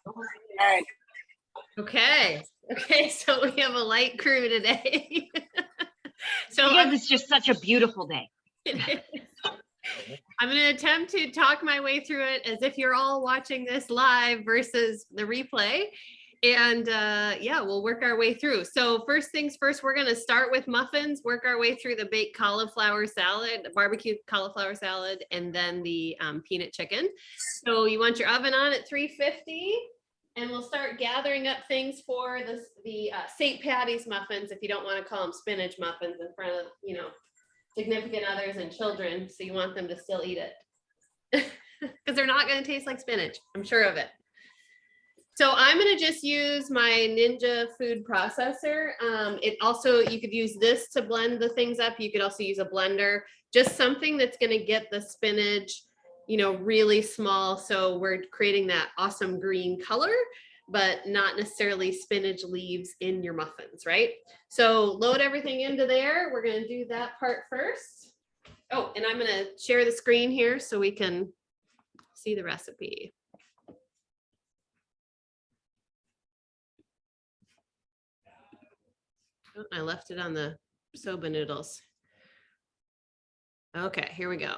All right. Okay. Okay. So we have a light crew today. So because it's just such a beautiful day. I'm going to attempt to talk my way through it as if you're all watching this live versus the replay. And yeah, we'll work our way through. So first things first, we're going to start with muffins, work our way through the baked cauliflower salad, the barbecue cauliflower salad, and then the peanut chicken. So you want your oven on at 350. And we'll start gathering up things for the St. Paddy's muffins, if you don't want to call them spinach muffins in front of, you know, significant others and children. So you want them to still eat it because they're not going to taste like spinach. I'm sure of it. So I'm going to just use my Ninja food processor. It also, you could use this to blend the things up. You could also use a blender, just something that's going to get the spinach, you know, really small. So we're creating that awesome green color, but not necessarily spinach leaves in your muffins, right? So load everything into there. We're going to do that part first. Oh, and I'm going to share the screen here so we can see the recipe. Oh, I left it on the Soba Noodles. Okay, here we go.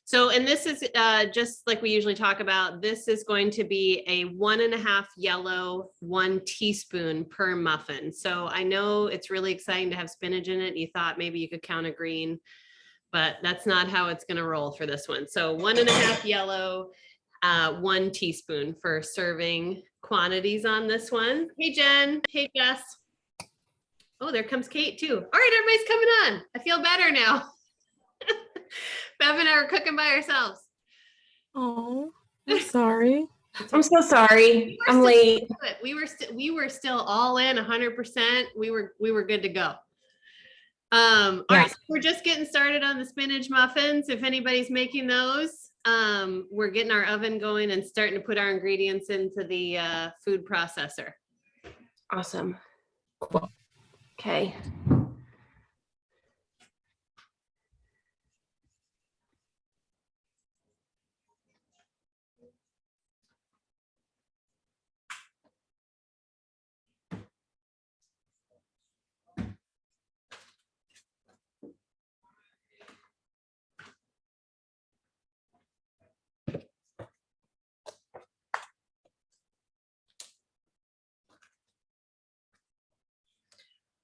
So, and this is just like we usually talk about, this is going to be a 1.5 yellow, 1 teaspoon per muffin. So I know it's really exciting to have spinach in it. You thought maybe you could count a green, but that's not how it's going to roll for this one. So 1.5 yellow, 1 teaspoon for serving quantities on this one. Hey, Jen. Hey, Jess. Oh, there comes Kate too. All right, everybody's coming on. I feel better now. Bev and I are cooking by ourselves. Oh, I'm sorry. I'm so sorry. I'm late. We were still all in 100%. We were good to go. All right, so we're just getting started on the spinach muffins. If anybody's making those, we're getting our oven going and starting to put our ingredients into the food processor. Awesome. Cool. Okay.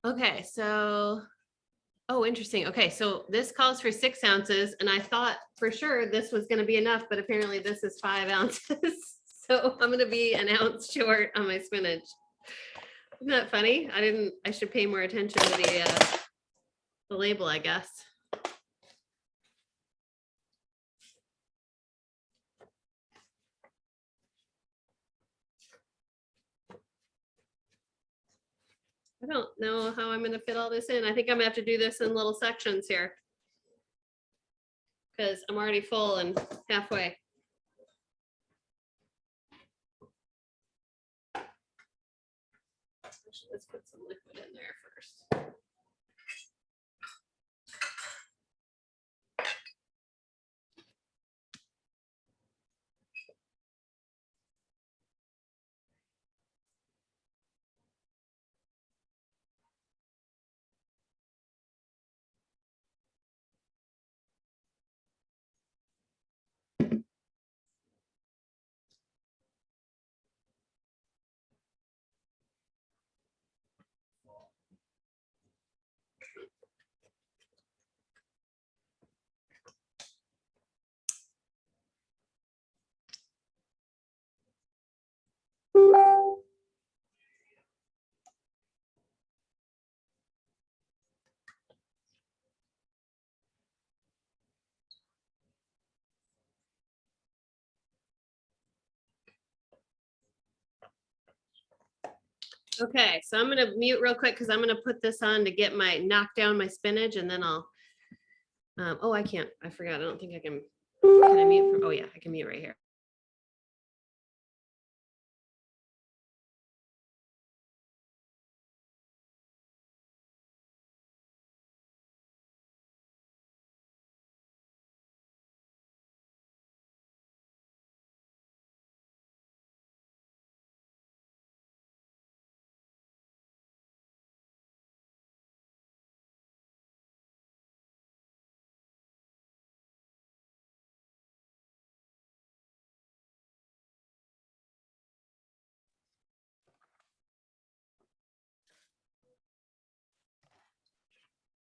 Okay, so, oh, interesting. Okay, so this calls for 6 ounces, and I thought for sure this was going to be enough, but apparently this is 5 ounces. So I'm going to be an ounce short on my spinach. Isn't that funny? I should pay more attention to the label, I guess. I don't know how I'm going to fit all this in. I think I'm going to have to do this in little sections here because I'm already full and halfway. Let's put some liquid in there first. Okay, so I'm going to mute real quick because I'm going to put this on to get knock down my spinach, and then I'll, oh, I can't, I forgot. I don't think I can I mute from, oh yeah, I can mute right here.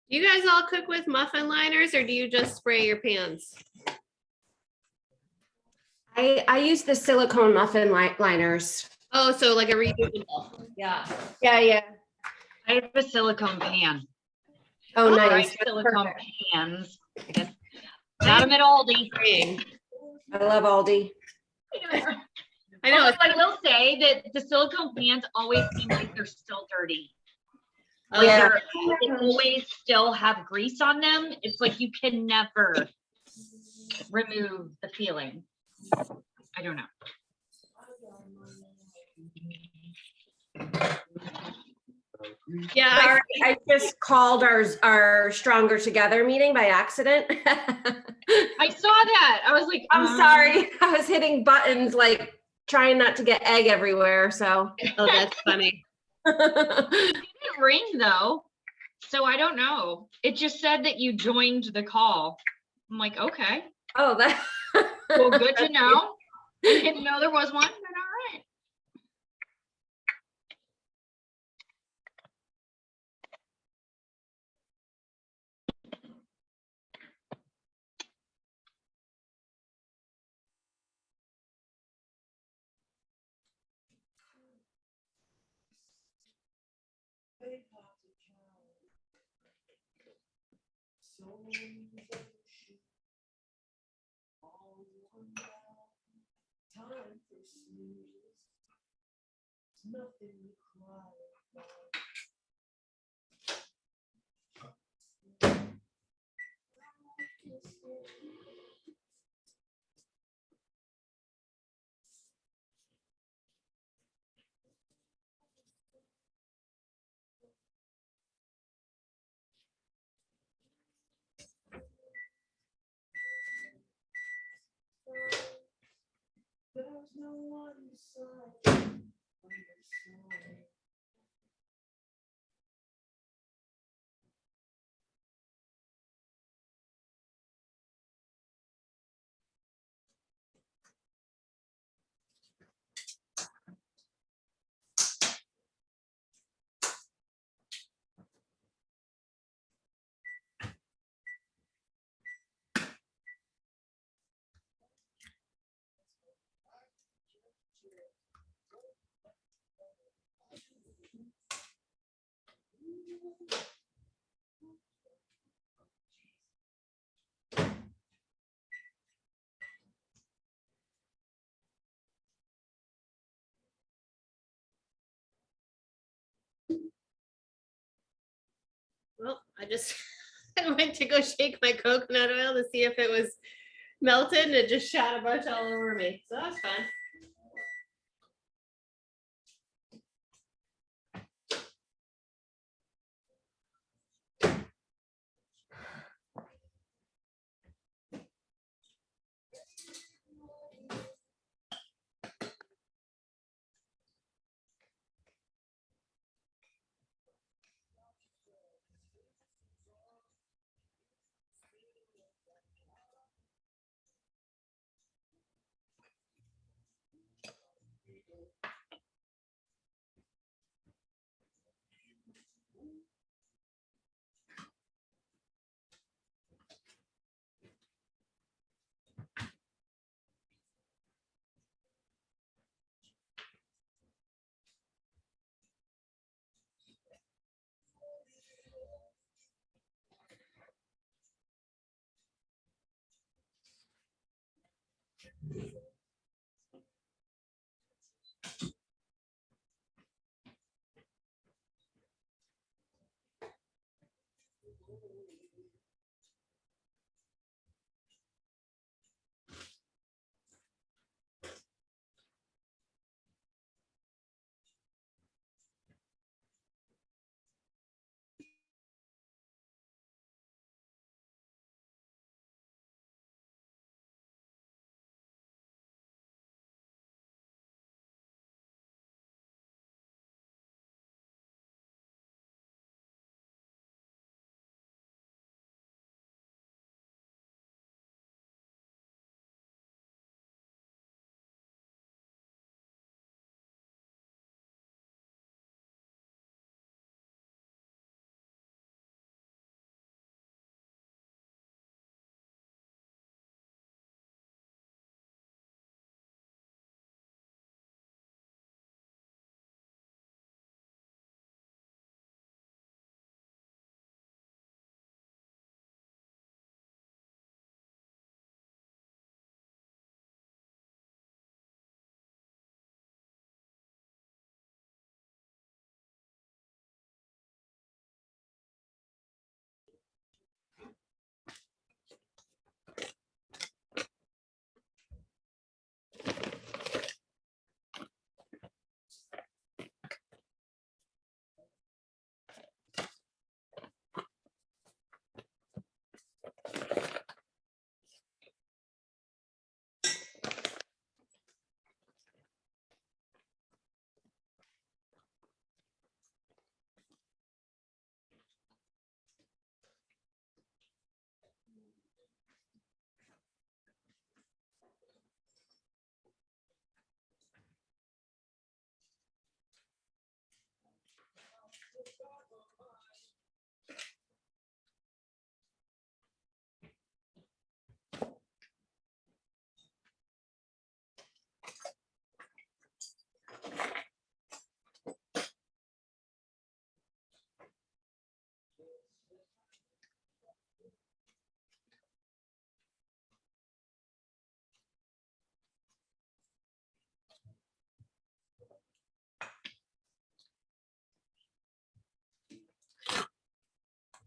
Do you guys all cook with muffin liners or do you just spray your pans? I use the silicone muffin liners. Oh, so like a reusable. Yeah. Yeah. I have a silicone pan. Oh, Or nice. I have silicone Perfect. pans. I guess. Got them at Aldi. I love Aldi. I know. Although I will say that the silicone pans always seem like they're still dirty. Like Yeah. they always still have grease on them. It's like you can never remove the feeling. I don't know. Yeah. Sorry, I just called our Stronger Together meeting by accident. I saw that. I was like, I'm sorry. I was hitting buttons, like trying not to get egg everywhere. So. Oh, that's funny. It didn't ring though. So I don't know. It just said that you joined the call. I'm like, okay. Oh, that. Well, good to know. I didn't know there was one, but all right. Well, I went to go shake my coconut oil to see if it was melted and it just shot a bunch all over me. So that's fun.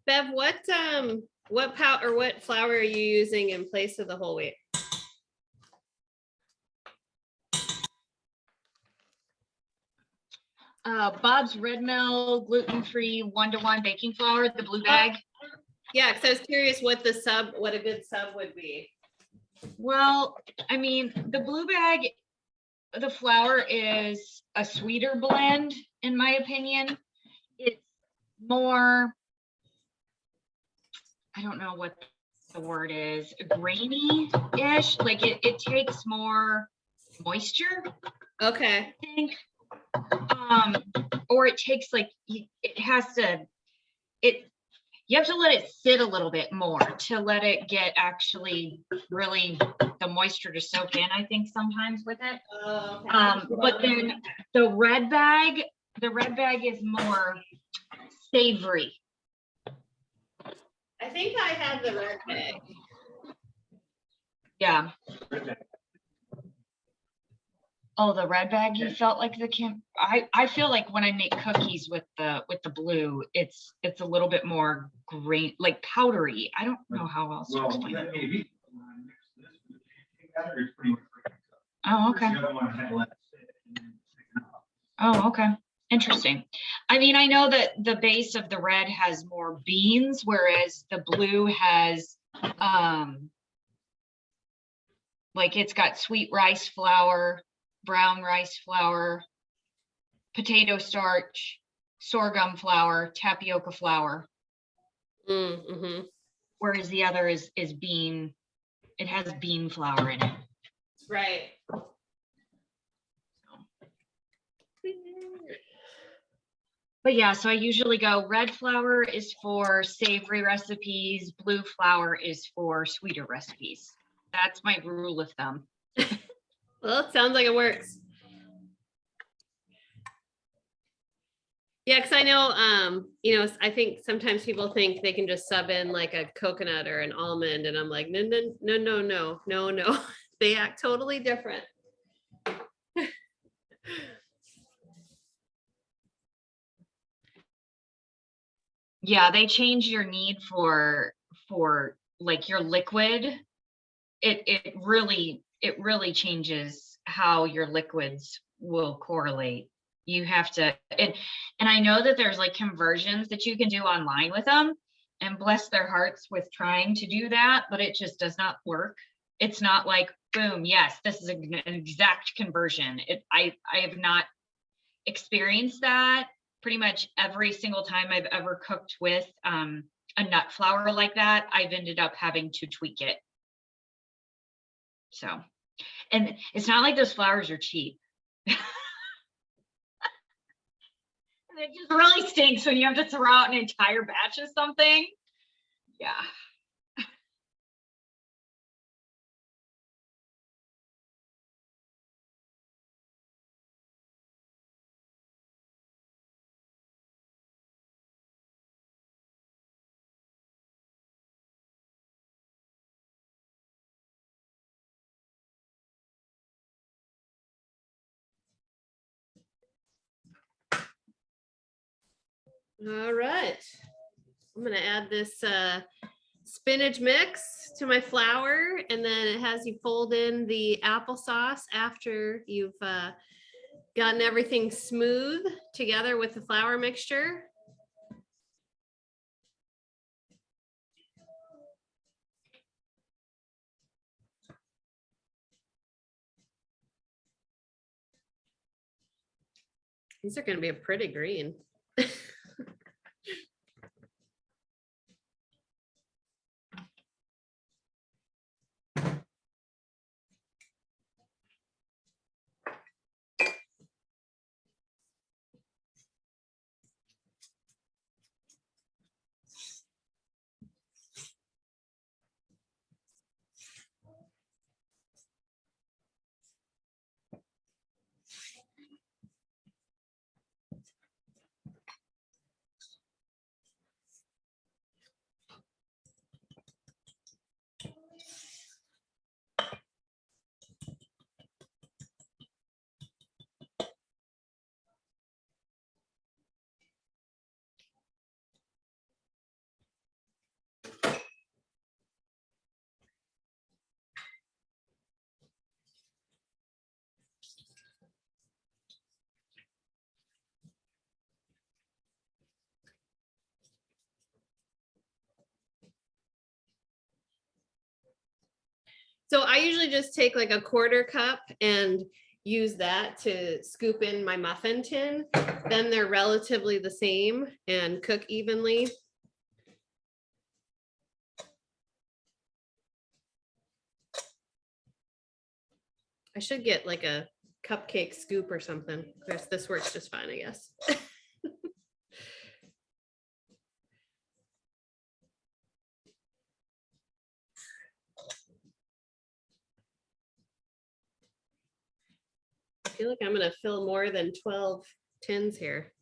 Bev, what flour are you using in place of the whole wheat? Bob's Red Mill gluten-free 1-to-1 baking flour, the blue bag. Yeah, because I was curious what a good sub would be. Well, I mean, the blue bag, the flour is a sweeter blend, in my opinion. It's more, I don't know what the word is, grainy-ish. Like it takes more moisture, Okay. I think. Or it takes like, you have to let it sit a little bit more to let it get actually really the moisture to soak in, I think, sometimes with it. Okay. But then the red bag is more savory. I think I have the red bag. Yeah. Oh, the red bag, you felt like I feel like when I make cookies with the blue, it's a little bit more grain, like powdery. I don't know how else to explain it. Oh, okay. Oh, okay. Interesting. I mean, I know that the base of the red has more beans, whereas the blue has like it's got sweet rice flour, brown rice flour, potato starch, sorghum flour, tapioca flour. Mm-hmm. Whereas the other is bean, it has bean flour in it. Right. But yeah, so I usually go red flour is for savory recipes, blue flour is for sweeter recipes. That's my rule of thumb. Well, it sounds like it works. Yeah, because I know, I think sometimes people think they can just sub in like a coconut or an almond, and I'm like, no. They act totally different. Yeah, they change your need for like your liquid. It really changes how your liquids will correlate. You have to, and I know that there's like conversions that you can do online with them, and bless their hearts with trying to do that, but it just does not work. It's not like, boom, yes, this is an exact conversion. I have not experienced that. Pretty much every single time I've ever cooked with a nut flour like that, I've ended up having to tweak it. So, and it's not like those flours are cheap. It just really stinks when you have to throw out an entire batch of something. Yeah. All right. I'm going to add this spinach mix to my flour, and then it has you fold in the applesauce after you've gotten everything smooth together with the flour mixture. These are going to be a pretty green. So I usually just take like a quarter cup and use that to scoop in my muffin tin. Then they're relatively the same and cook evenly. I should get like a cupcake scoop or something. This works just fine, I guess. I feel like I'm gonna fill more than 12 tins here.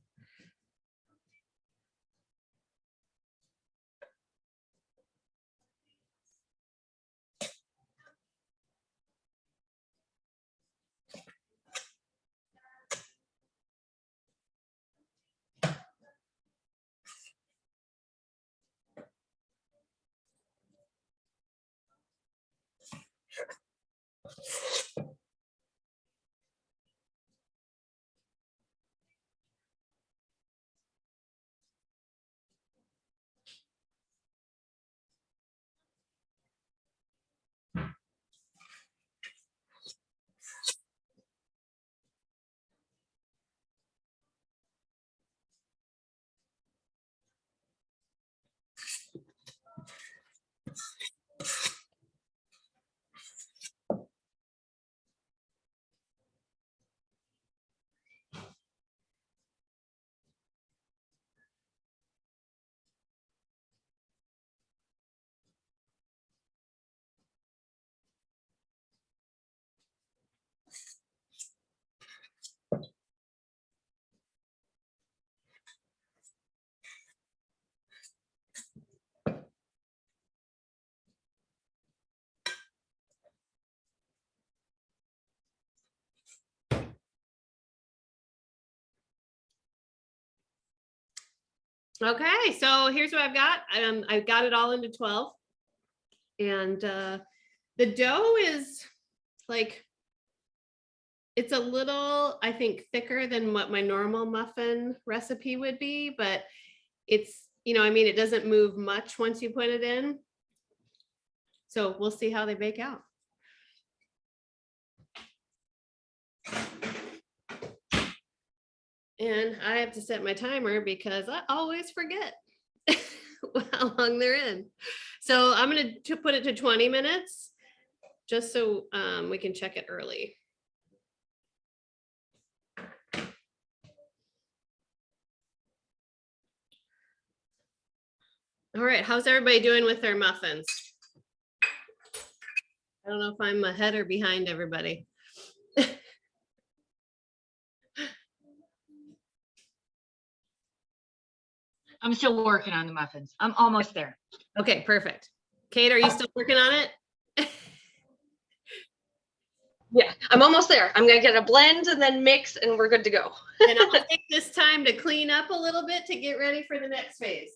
Okay, so here's what I've got. I've got it all into 12. And the dough is like, it's a little, I think, thicker than what my normal muffin recipe would be, but it's, I mean, it doesn't move much once you put it in. So we'll see how they bake out. And I have to set my timer because I always forget how long they're in. So I'm going to put it to 20 minutes just so we can check it early. All right, how's everybody doing with their muffins? I don't know if I'm ahead or behind everybody. I'm still working on the muffins. I'm almost there. Okay, perfect. Kate, are you still working on it? Yeah, I'm almost there. I'm gonna get a blend and then mix and we're good to go. And I'll take this time to clean up a little bit to get ready for the next phase.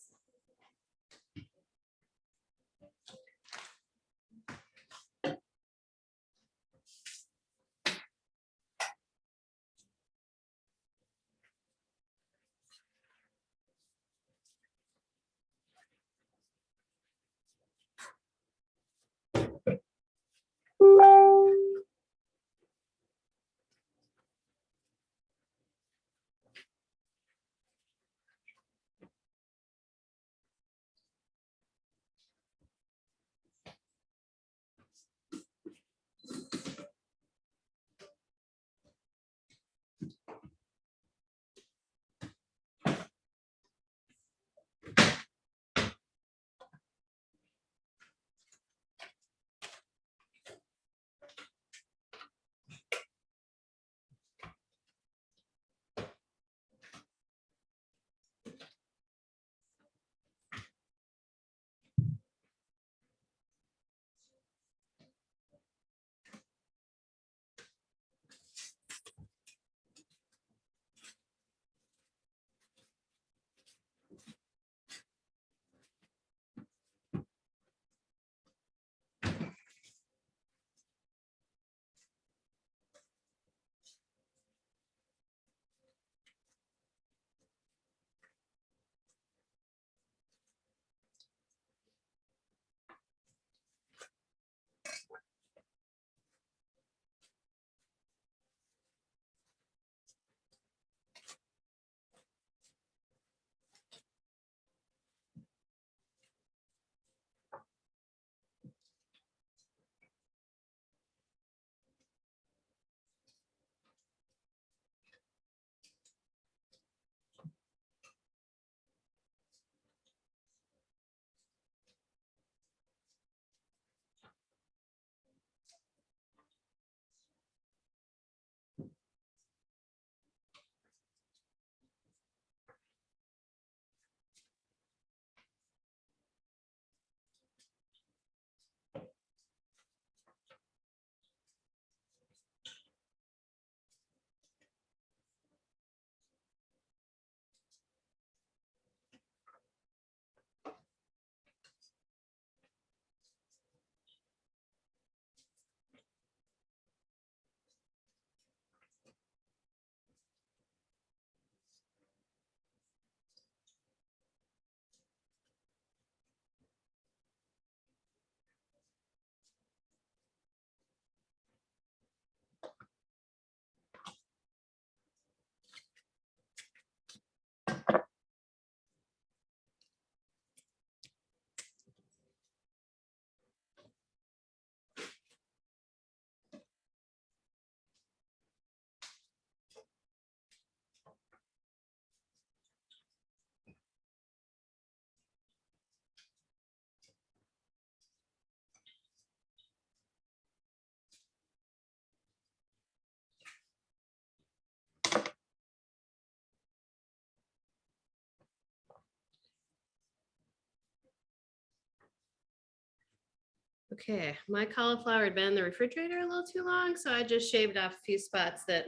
Okay, my cauliflower had been in the refrigerator a little too long, so I just shaved off a few spots that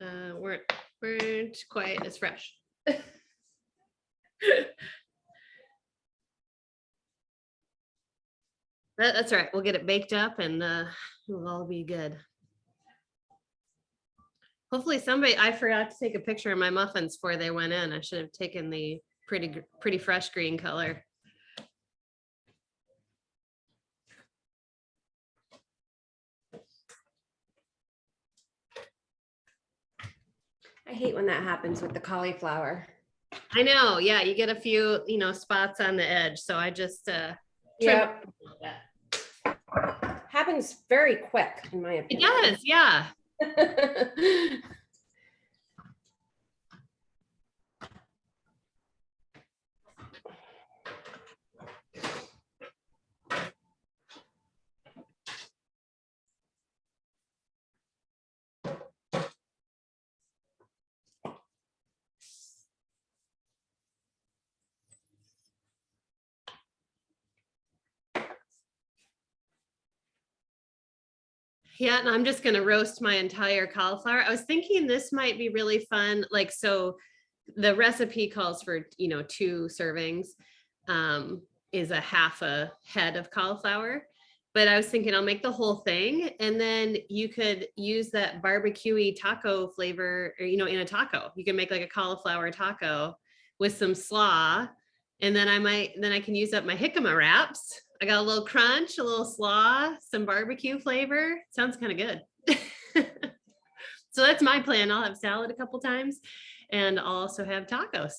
weren't quite as fresh. That's all right. We'll get it baked up and it'll all be good. Hopefully I forgot to take a picture of my muffins before they went in. I should have taken the pretty fresh green color. I hate when that happens with the cauliflower. I know. Yeah, you get a few, spots on the edge. So I just trim Yep. it a little bit. Happens very quick, in my It opinion. does. Yeah. Yeah, and I'm just going to roast my entire cauliflower. I was thinking this might be really fun. Like, so the recipe calls for, 2 servings, is a half a head of cauliflower. But I was thinking I'll make the whole thing, and then you could use that barbecue-y taco flavor, or, in a taco. You can make like a cauliflower taco with some slaw, and then I can use up my jicama wraps. I got a little crunch, a little slaw, some barbecue flavor. Sounds kind of good. So that's my plan. I'll have salad a couple times, and I'll also have tacos.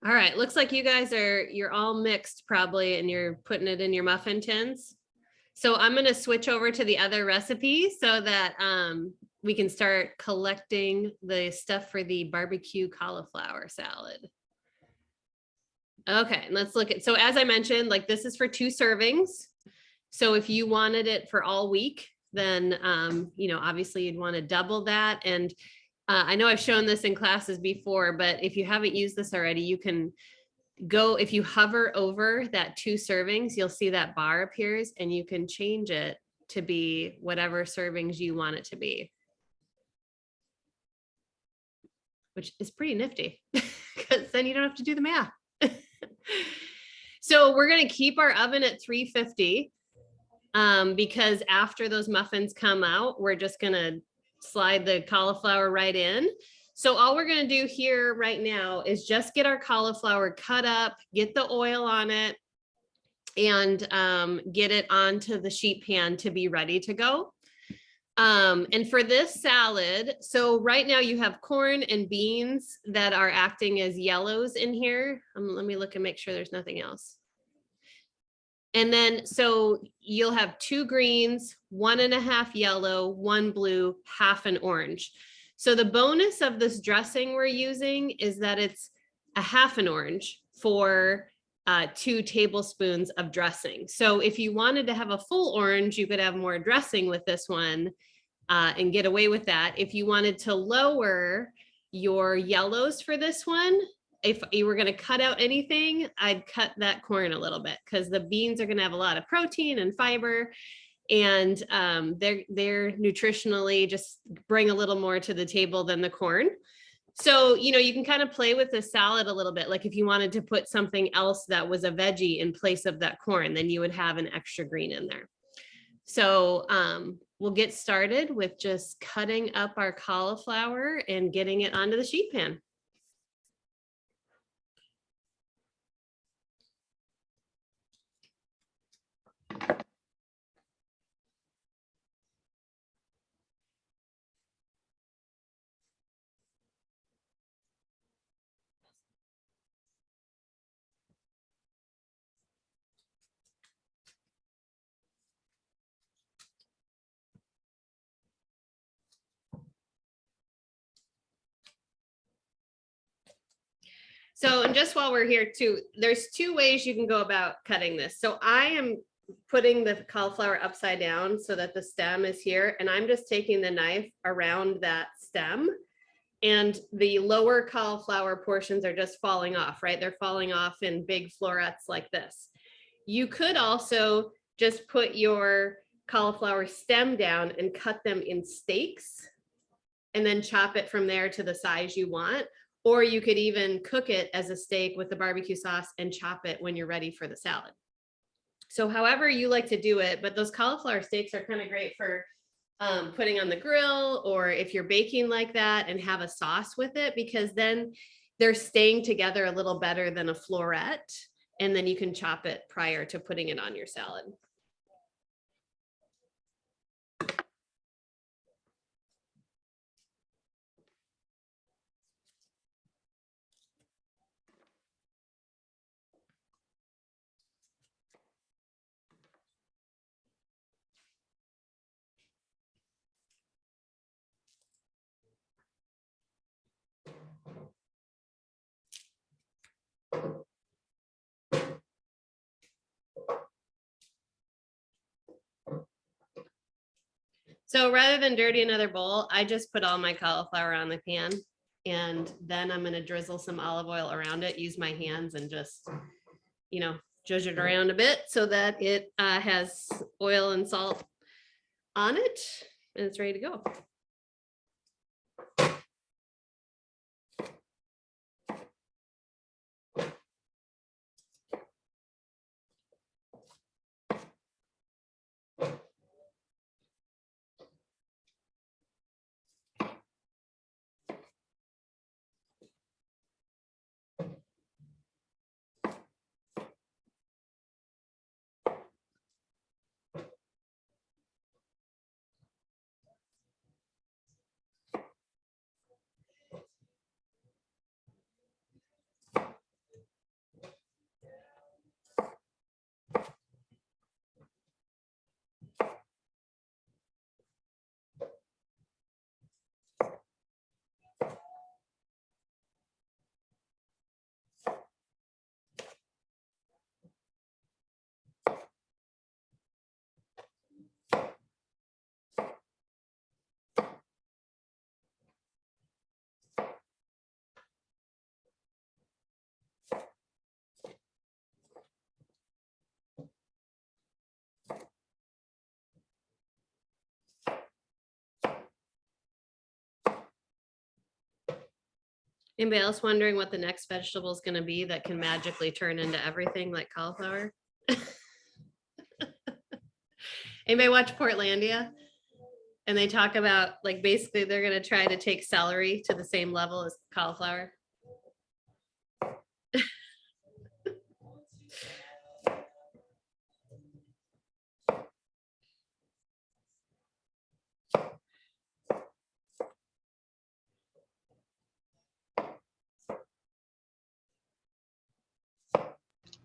All right, looks like you guys you're all mixed probably, and you're putting it in your muffin tins. So I'm going to switch over to the other recipe so that we can start collecting the stuff for the barbecue cauliflower salad. Okay, and let's look at, so as I mentioned, like this is for 2 servings. So if you wanted it for all week, then, obviously you'd want to double that. And I know I've shown this in classes before, but if you haven't used this already, you can go, if you hover over that 2 servings, you'll see that bar appears, and you can change it to be whatever servings you want it to be, which is pretty nifty because then you don't have to do the math. So we're going to keep our oven at 350 because after those muffins come out, we're just going to slide the cauliflower right in. So all we're going to do here right now is just get our cauliflower cut up, get the oil on it, and get it onto the sheet pan to be ready to go. And for this salad, so right now you have corn and beans that are acting as yellows in here. Let me look and make sure there's nothing else. And then, so you'll have 2 greens, 1.5 yellow, 1 blue, half an orange. So the bonus of this dressing we're using is that it's a half an orange for 2 tablespoons of dressing. So if you wanted to have a full orange, you could have more dressing with this one and get away with that. If you wanted to lower your yellows for this one, if you were going to cut out anything, I'd cut that corn a little bit because the beans are going to have a lot of protein and fiber, and they're nutritionally just bring a little more to the table than the corn. So, you know, you can kind of play with the salad a little bit. Like if you wanted to put something else that was a veggie in place of that corn, then you would have an extra green in there. So we'll get started with just cutting up our cauliflower and getting it onto the sheet pan. So, and just while we're here too, there's 2 ways you can go about cutting this. So I am putting the cauliflower upside down so that the stem is here. And I'm just taking the knife around that stem, and the lower cauliflower portions are just falling off, right? They're falling off in big florets like this. You could also just put your cauliflower stem down and cut them in steaks and then chop it from there to the size you want. Or you could even cook it as a steak with the barbecue sauce and chop it when you're ready for the salad. So however you like to do it, but those cauliflower steaks are kind of great for putting on the grill, or if you're baking like that and have a sauce with it, because then they're staying together a little better than a floret. And then you can chop it prior to putting it on your salad. So rather than dirty another bowl, I just put all my cauliflower on the pan, and then I'm going to drizzle some olive oil around it, use my hands and just, you know, zhuzh it around a bit so that it has oil and salt on it, and it's ready to go. Anybody else wondering what the next vegetable is going to be that can magically turn into everything like cauliflower? Anybody watch Portlandia? And they talk about, like, basically they're going to try to take celery to the same level as cauliflower.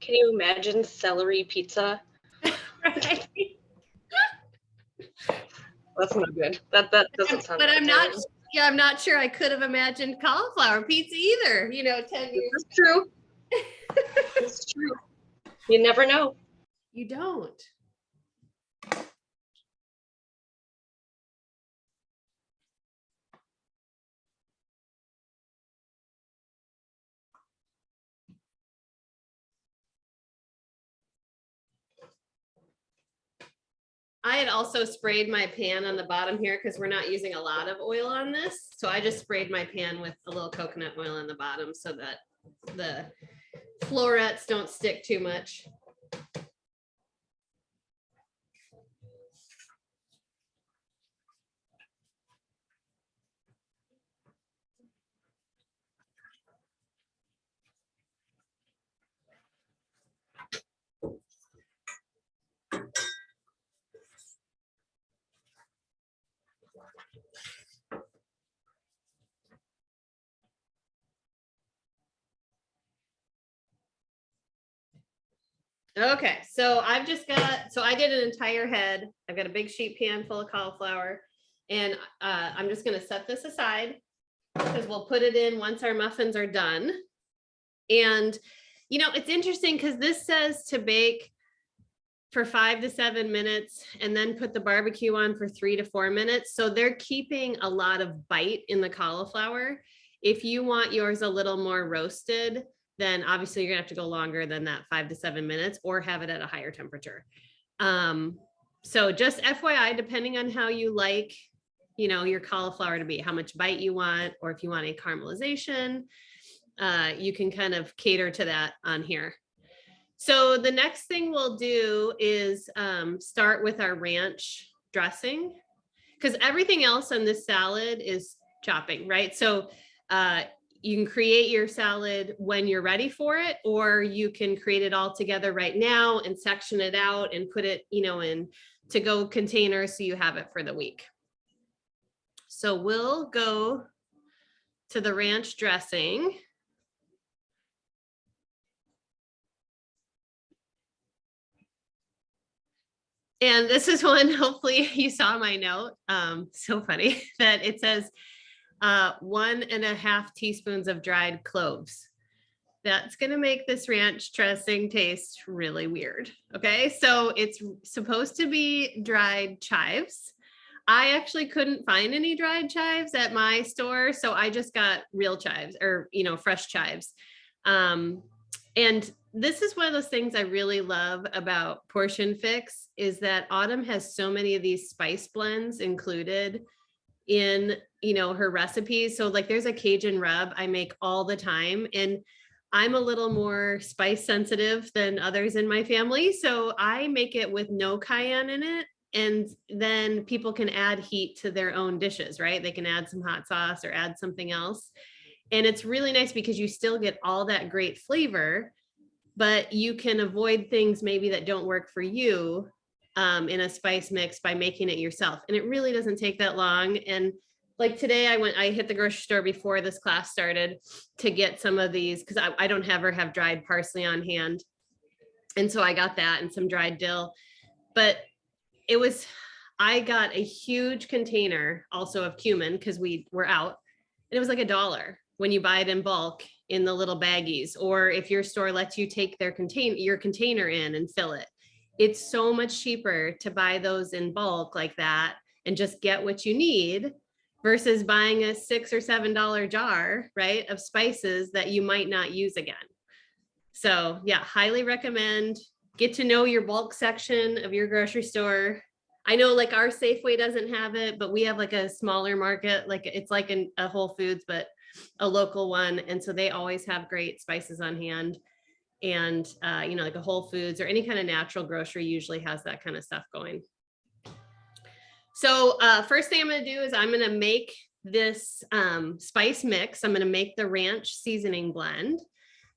Can you imagine celery pizza? Right? That's not good. That doesn't sound But I'm not, appetizing. yeah, I'm not sure I could have imagined cauliflower pizza either, 10 years. This is true. It's true. You never know. You don't. I had also sprayed my pan on the bottom here because we're not using a lot of oil on this. So I just sprayed my pan with a little coconut oil on the bottom so that the florets don't stick too much. Okay, so I did an entire head. I've got a big sheet pan full of cauliflower, and I'm just gonna set this aside because we'll put it in once our muffins are done. And, it's interesting because this says to bake for 5 to 7 minutes and then put the barbecue on for 3 to 4 minutes. So they're keeping a lot of bite in the cauliflower. If you want yours a little more roasted, then obviously you're gonna have to go longer than that 5 to 7 minutes or have it at a higher temperature. So just FYI, depending on how you like, your cauliflower to be, how much bite you want, or if you want a caramelization, you can kind of cater to that on here. So the next thing we'll do is start with our ranch dressing, because everything else on this salad is chopping, right? So you can create your salad when you're ready for it, or you can create it all together right now and section it out and put it, in to-go containers so you have it for the week. So we'll go to the ranch dressing. And this is one, hopefully you saw my note. So funny that it says 1.5 teaspoons of dried cloves. That's going to make this ranch dressing taste really weird. Okay, so it's supposed to be dried chives. I actually couldn't find any dried chives at my store, so I just got real chives, or fresh chives. And this is one of those things I really love about Portion Fix, is that Autumn has so many of these spice blends included in, her recipes. So like there's a Cajun rub I make all the time, and I'm a little more spice sensitive than others in my family. So I make it with no cayenne in it. And then people can add heat to their own dishes, right? They can add some hot sauce or add something else. And it's really nice because you still get all that great flavor, but you can avoid things maybe that don't work for you in a spice mix by making it yourself. And it really doesn't take that long. And like today I hit the grocery store before this class started to get some of these, because I don't ever have dried parsley on hand. And so I got that and some dried dill. But I got a huge container also of cumin because we were out. And it was like $1 when you buy it in bulk in the little baggies, or if your store lets you take your container in and fill it. It's so much cheaper to buy those in bulk like that and just get what you need versus buying a $6 or $7 jar, right, of spices that you might not use again. So yeah, highly recommend. Get to know your bulk section of your grocery store. I know like our Safeway doesn't have it, but we have like a smaller market, like it's like a Whole Foods, but a local one. And so they always have great spices on hand. And, like a Whole Foods or any kind of natural grocery usually has that kind of stuff going. So first thing I'm going to do is I'm going to make this spice mix. I'm going to make the ranch seasoning blend.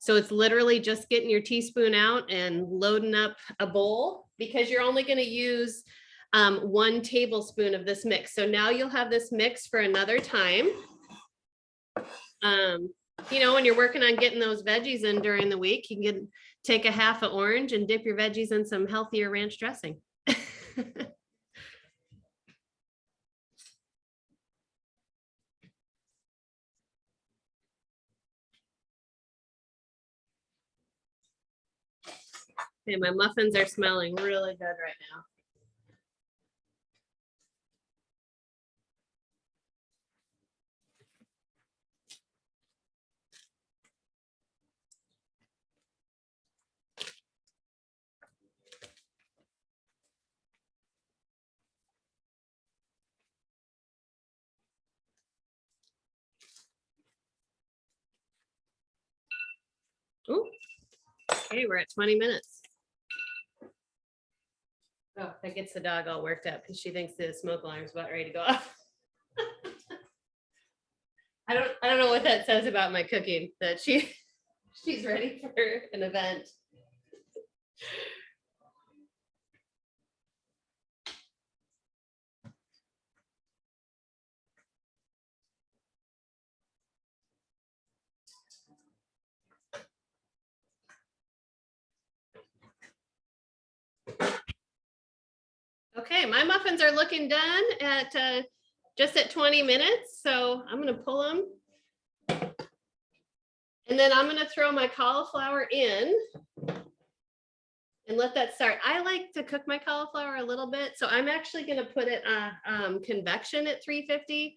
So it's literally just getting your teaspoon out and loading up a bowl, because you're only going to use 1 tablespoon of this mix. So now you'll have this mix for another time. You know, when you're working on getting those veggies in during the week, you can take a half an orange and dip your veggies in some healthier ranch dressing. Okay, my muffins are smelling really good right now. Ooh. Okay, we're at 20 minutes. Oh, that gets the dog all worked up because she thinks the smoke alarm's about ready to go off. I don't know what that says about my cooking, that she's ready for an event. Okay, my muffins are looking done at just at 20 minutes. So I'm gonna pull them. And then I'm gonna throw my cauliflower in and let that start. I like to cook my cauliflower a little bit. So I'm actually gonna put it on convection at 350.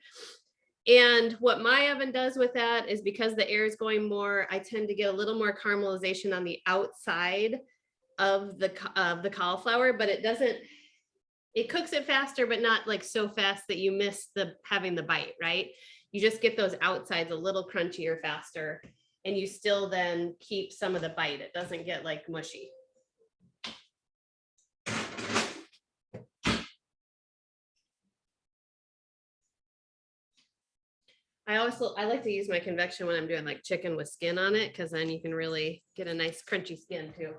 And what my oven does with that is, because the air is going more, I tend to get a little more caramelization on the outside of the cauliflower, but it doesn't, it cooks it faster, but not like so fast that you miss having the bite, right? You just get those outsides a little crunchier faster, and you still then keep some of the bite. It doesn't get like mushy. I like to use my convection when I'm doing like chicken with skin on it, because then you can really get a nice crunchy skin too.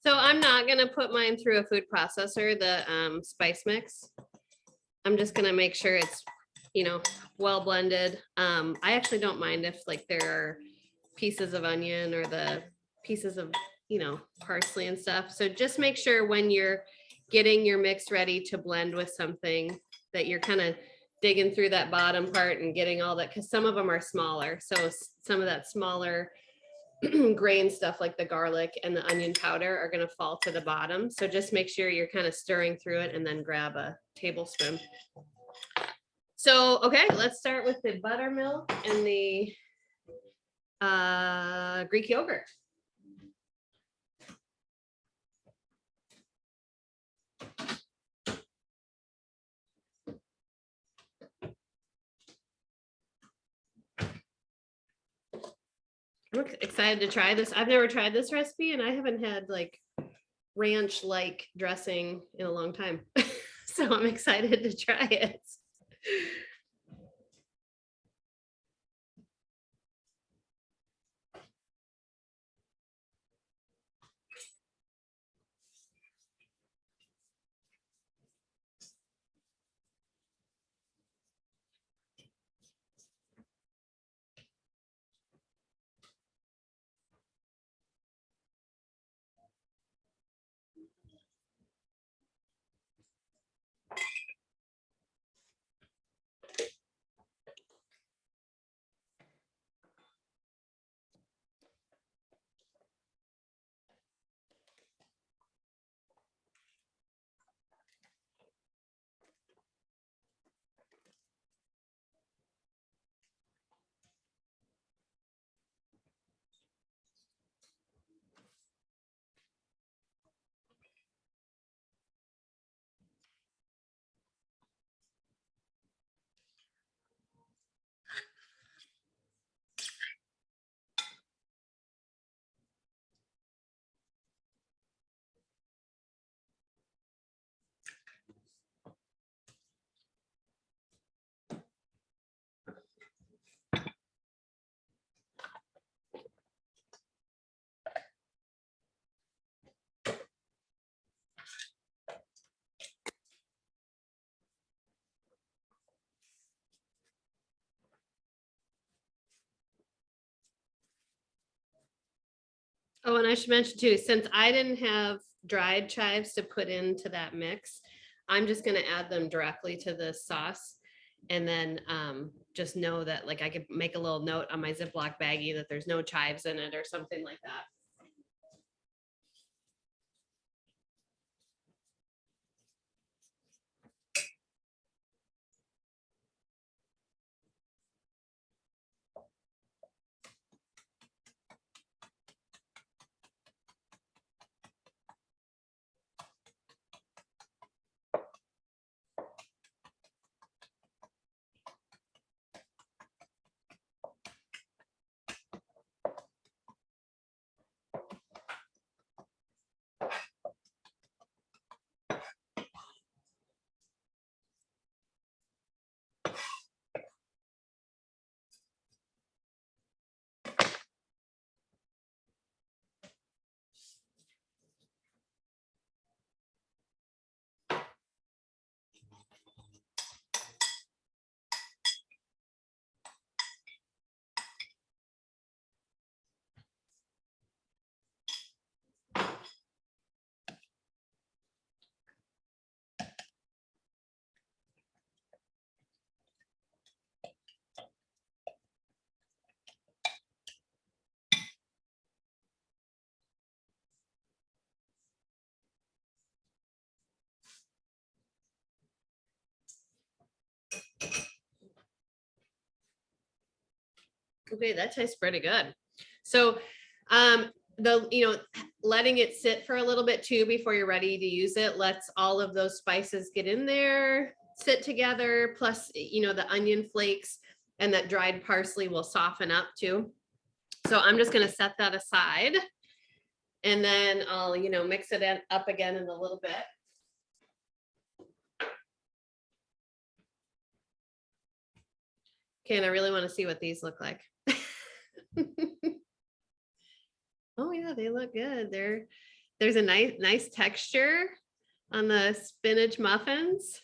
So I'm not gonna put mine through a food processor, the spice mix. I'm just gonna make sure it's, you know, well blended. I actually don't mind if like there are pieces of onion or the pieces of, you know, parsley and stuff. So just make sure when you're getting your mix ready to blend with something that you're kind of digging through that bottom part and getting all that, because some of them are smaller. So some of that smaller grain stuff like the garlic and the onion powder are going to fall to the bottom. So just make sure you're kind of stirring through it and then grab a tablespoon. So, okay, let's start with the buttermilk and the Greek yogurt. I'm excited to try this. I've never tried this recipe and I haven't had like ranch-like dressing in a long time. So I'm excited to try it. Oh, and I should mention too, since I didn't have dried chives to put into that mix, I'm just gonna add them directly to the sauce. And then just know that like I could make a little note on my Ziploc baggie that there's no chives in it or something like that. Okay, that tastes pretty good. So letting it sit for a little bit too before you're ready to use it lets all of those spices get in there, sit together, plus the onion flakes and that dried parsley will soften up too. So I'm just gonna set that aside and then I'll mix it up again in a little bit. Okay, and I really want to see what these look like. Oh yeah, they look good. There's a nice texture on the spinach muffins.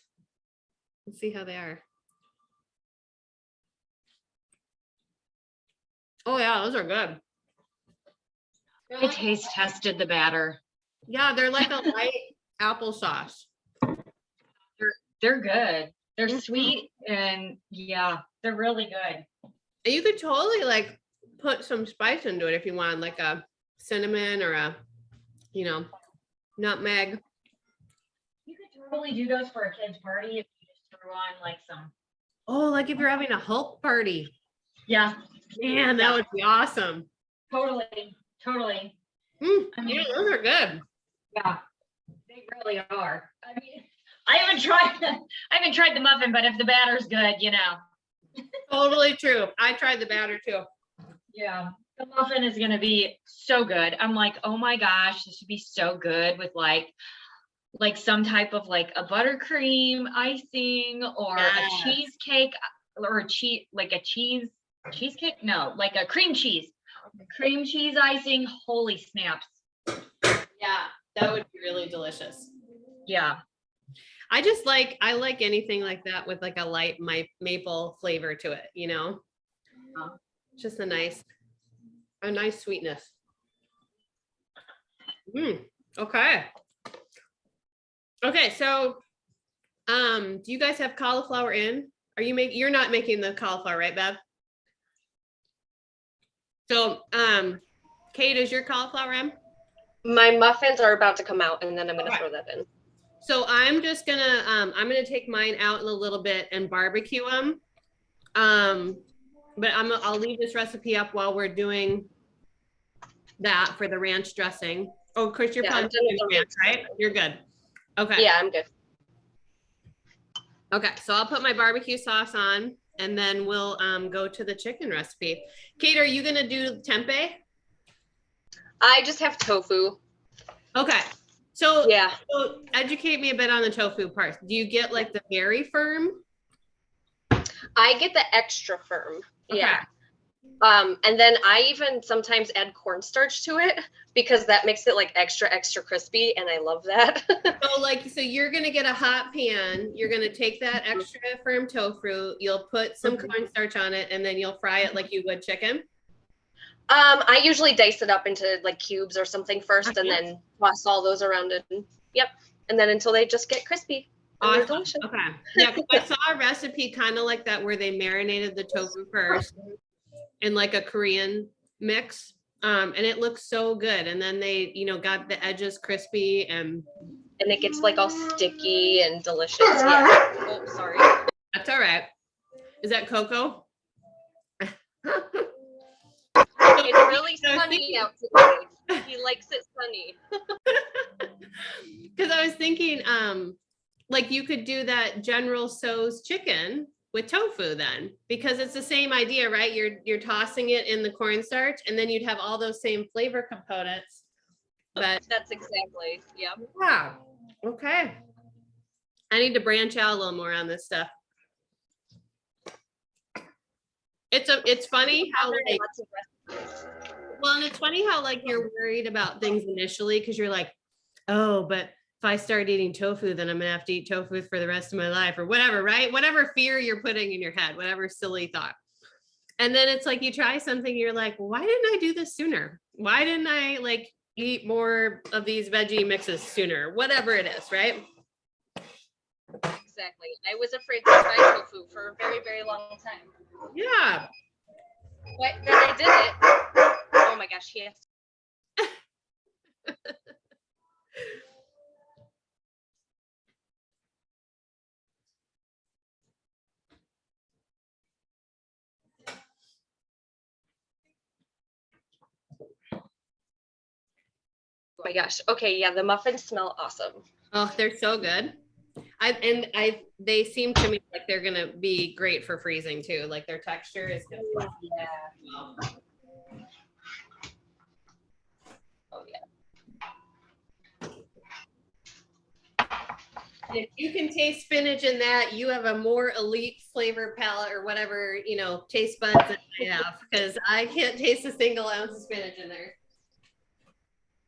Let's see how they are. Oh yeah, those are good. I taste tested the batter. Yeah, they're like a light applesauce. They're good. They're Mhm. sweet and yeah, they're really good. And you could totally like put some spice into it if you want, like a cinnamon or a nutmeg. You could totally do those for a kid's party if you just threw on like some Oh, like if you're having a Hulk party. Yeah, Man, that would be awesome. totally. I mean, Yeah, those are good. yeah, they really are. I mean, I haven't tried the muffin, but if the batter's good, Totally true. I tried the batter too. yeah, the muffin is gonna be so good. I'm like, oh my gosh, this would be so good with like some type of like a buttercream icing or Yes. a cheesecake or cheesecake. No, like a cream cheese icing. Holy snaps. Yeah, that would be really delicious. Yeah. I like anything like that with like a light maple flavor to it, just a nice sweetness. Okay. Okay, so do you guys have cauliflower in? You're not making the cauliflower, right, Bev? So Kate, is your cauliflower in? My muffins are about to come out, and then I'm gonna Okay. throw that in. So I'm just gonna I'm gonna take mine out in a little bit and barbecue them. But I'll leave this recipe up while we're doing that for the ranch dressing. Oh, Chris, you're Yeah, probably I'm done with doing the ranch, right? You're good. Okay. Yeah, I'm good. Okay, so I'll put my barbecue sauce on and then we'll go to the chicken recipe. Kate, are you gonna do tempeh? I just have tofu. Okay. So, Yeah. so educate me a bit on the tofu part. Do you get like the very firm? I get the extra firm. Okay. Yeah. And then I even sometimes add cornstarch to it because that makes it like extra crispy, and I love that. So you're gonna get a hot pan. You're gonna take that extra firm tofu. You'll put some cornstarch on it, and then you'll fry it like you would chicken. I usually dice it up into like cubes or something first, and then toss all those around it. Yep. And then until they just get crispy. And they're delicious. Okay. Yeah, 'cause I saw a recipe kind of like that where they marinated the tofu first in like a Korean mix. And it looks so good. And then they, got the edges crispy and it gets like all sticky and delicious. Yeah. Oh, sorry. That's all right. Is that Coco? It's really sunny out today. He likes it sunny. Because I was thinking, like you could do that General Tso's chicken with tofu then, because it's the same idea, right? You're tossing it in the cornstarch, and then you'd have all those same flavor components. But that's exactly, yeah. Wow. Okay. I need to branch out a little more on this stuff. It's funny how like, well, and it's funny how like you're worried about things initially because you're like, oh, but if I start eating tofu, then I'm gonna have to eat tofu for the rest of my life or whatever, right? Whatever fear you're putting in your head, whatever silly thought. And then it's like you try something, you're like, why didn't I do this sooner? Why didn't I like eat more of these veggie mixes sooner? Whatever it is, right? Exactly. I was afraid to try tofu for a very, very long time. Yeah. But then I did it. Oh my gosh, yes. Oh my gosh. Okay, yeah, the muffins smell awesome. Oh, they're so good. They seem to me like they're gonna be great for freezing too. Like their texture is good. Yeah. Oh yeah. If you can taste spinach in that, you have a more elite flavor palette or whatever, taste buds that I have, because I can't taste a single ounce of spinach in there.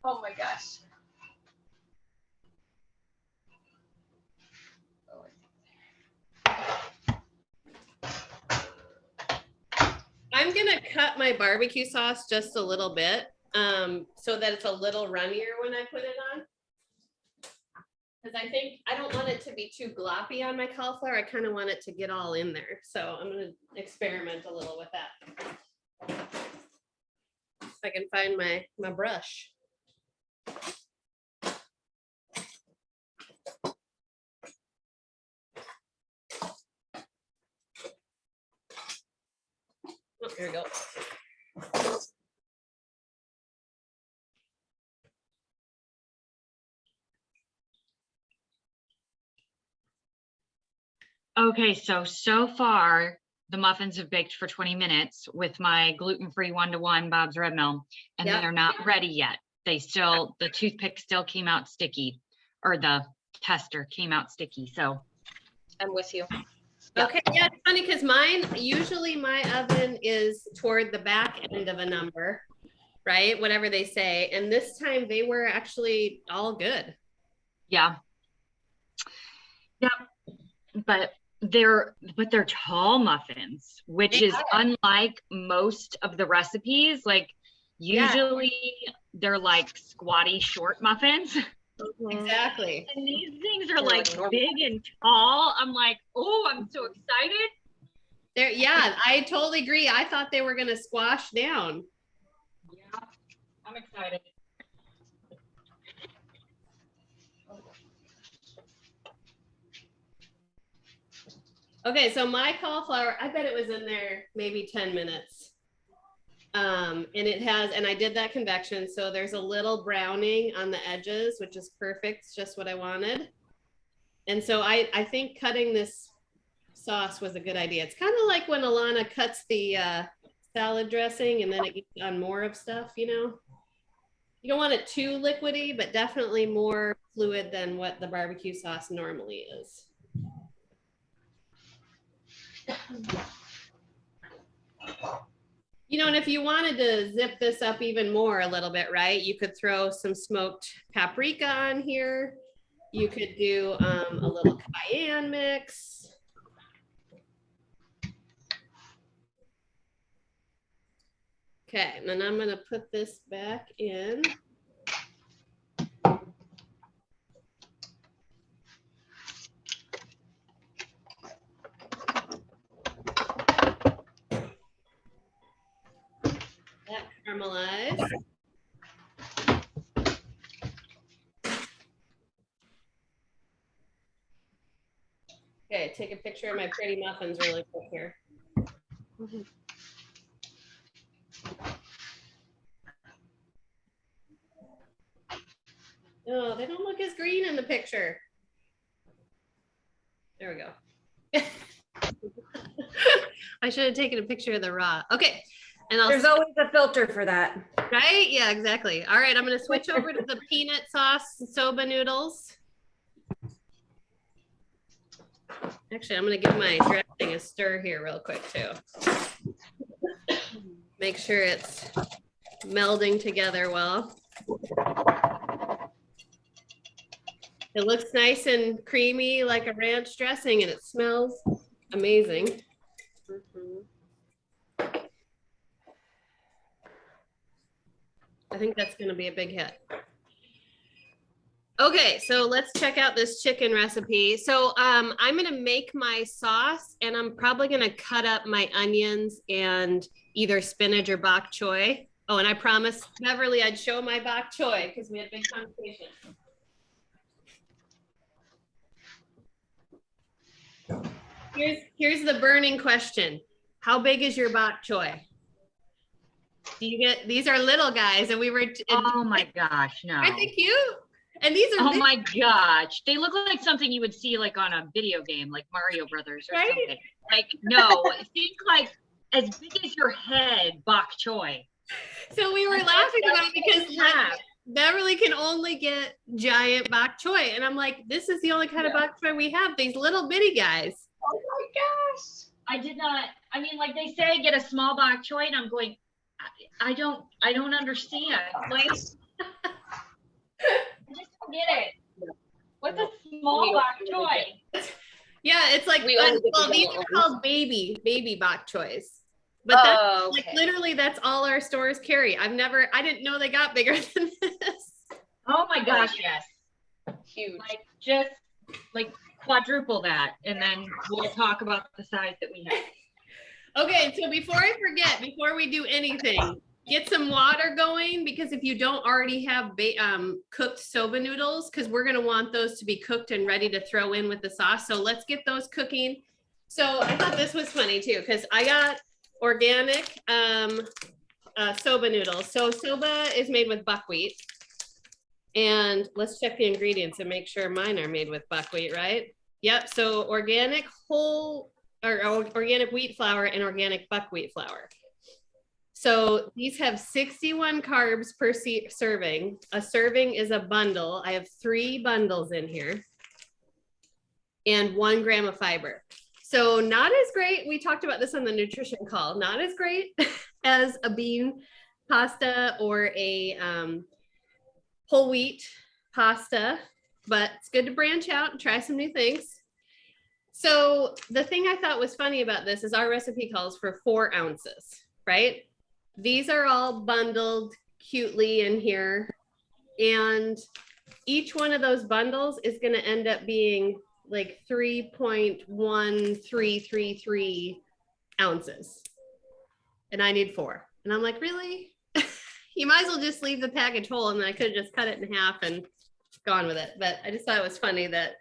Oh my gosh. I'm gonna cut my barbecue sauce just a little bit, so that it's a little runnier when I put it on. Because I don't want it to be too gloppy on my cauliflower. I kind of want it to get all in there. So I'm gonna experiment a little with that. If I can find my brush. Here we go. Okay, so far the muffins have baked for 20 minutes with my gluten-free 1-to-1 Bob's Red Mill, and Yep. they're not ready yet. The toothpick still came out sticky, or the tester came out sticky. So I'm with you. Okay, yeah, it's funny because usually my oven is toward the back end of a number, right? Whatever they say. And this time they were actually all good. yeah. Yep. But they're tall muffins, which They is are. unlike most of the recipes. Like Yeah. usually they're like squatty short muffins. Exactly. And these things are They're like like normal. big and tall. I'm like, oh, I'm so excited. Yeah, I totally agree. I thought they were going to squash down. Yeah, I'm excited. Okay, so my cauliflower, I bet it was in there maybe 10 minutes. And I did that convection. So there's a little browning on the edges, which is perfect. It's just what I wanted. And so I think cutting this sauce was a good idea. It's kind of like when Alana cuts the salad dressing and then it gets on more of stuff, you know? You don't want it too liquidy, but definitely more fluid than what the barbecue sauce normally is. You know, and if you wanted to zip this up even more a little bit, right? You could throw some smoked paprika on here. You could do a little cayenne mix. Okay, and then I'm gonna put this back in. That caramelized. Okay, take a picture of my pretty muffins really quick here. Oh, they don't look as green in the picture. There we go. I should have taken a picture of the raw. Okay. And There's always a filter for that. right? Yeah, exactly. All right, I'm gonna switch over to the peanut sauce soba noodles. Actually, I'm gonna give my dressing a stir here real quick too. Make sure it's melding together well. It looks nice and creamy like a ranch dressing and it smells amazing. I think that's going to be a big hit. Okay, so let's check out this chicken recipe. So I'm going to make my sauce and I'm probably going to cut up my onions and either spinach or bok choy. Oh, and I promised Beverly I'd show my bok choy because we had a big conversation. Here's the burning question. How big is your bok choy? Do you get, these are little guys and we were. Oh my gosh, no. Aren't they cute? And these are Oh big. my gosh. They look like something you would see like on a video game, like Mario Brothers or Right? something. Like, no, think like as big as your head, bok choy. So we were laughing about it because Yeah. Beverly can only get giant bok choy. And I'm like, this is the only kind of bok choy we have, these little bitty guys. Oh my gosh. I did not, I mean, like they say, get a small bok choy, and I'm going, I don't understand. Like, I just don't get it. What's a small bok choy? Yeah, it's like, We only get well, the these little are ones. called baby bok choys. But that's Oh, like okay. literally that's all our stores carry. I didn't know they got bigger than this. Oh my gosh, yes. Huge. Like just like quadruple that, and then we'll talk about the size that we have. Okay, so before I forget, before we do anything, get some water going because if you don't already have cooked soba noodles, because we're gonna want those to be cooked and ready to throw in with the sauce. So let's get those cooking. So I thought this was funny too, because I got organic soba noodles. So soba is made with buckwheat. And let's check the ingredients and make sure mine are made with buckwheat, right? Yep, so organic whole or organic wheat flour and organic buckwheat flour. So these have 61 carbs per serving. A serving is a bundle. I have 3 bundles in here and 1 gram of fiber. So not as great. We talked about this on the nutrition call. Not as great as a bean pasta or a whole wheat pasta, but it's good to branch out and try some new things. So the thing I thought was funny about this is our recipe calls for 4 ounces, right? These are all bundled cutely in here. And each one of those bundles is going to end up being like 3.1333 ounces. And I need 4. And I'm like, really? You might as well just leave the package whole, and then I could have just cut it in half and gone with it. But I just thought it was funny that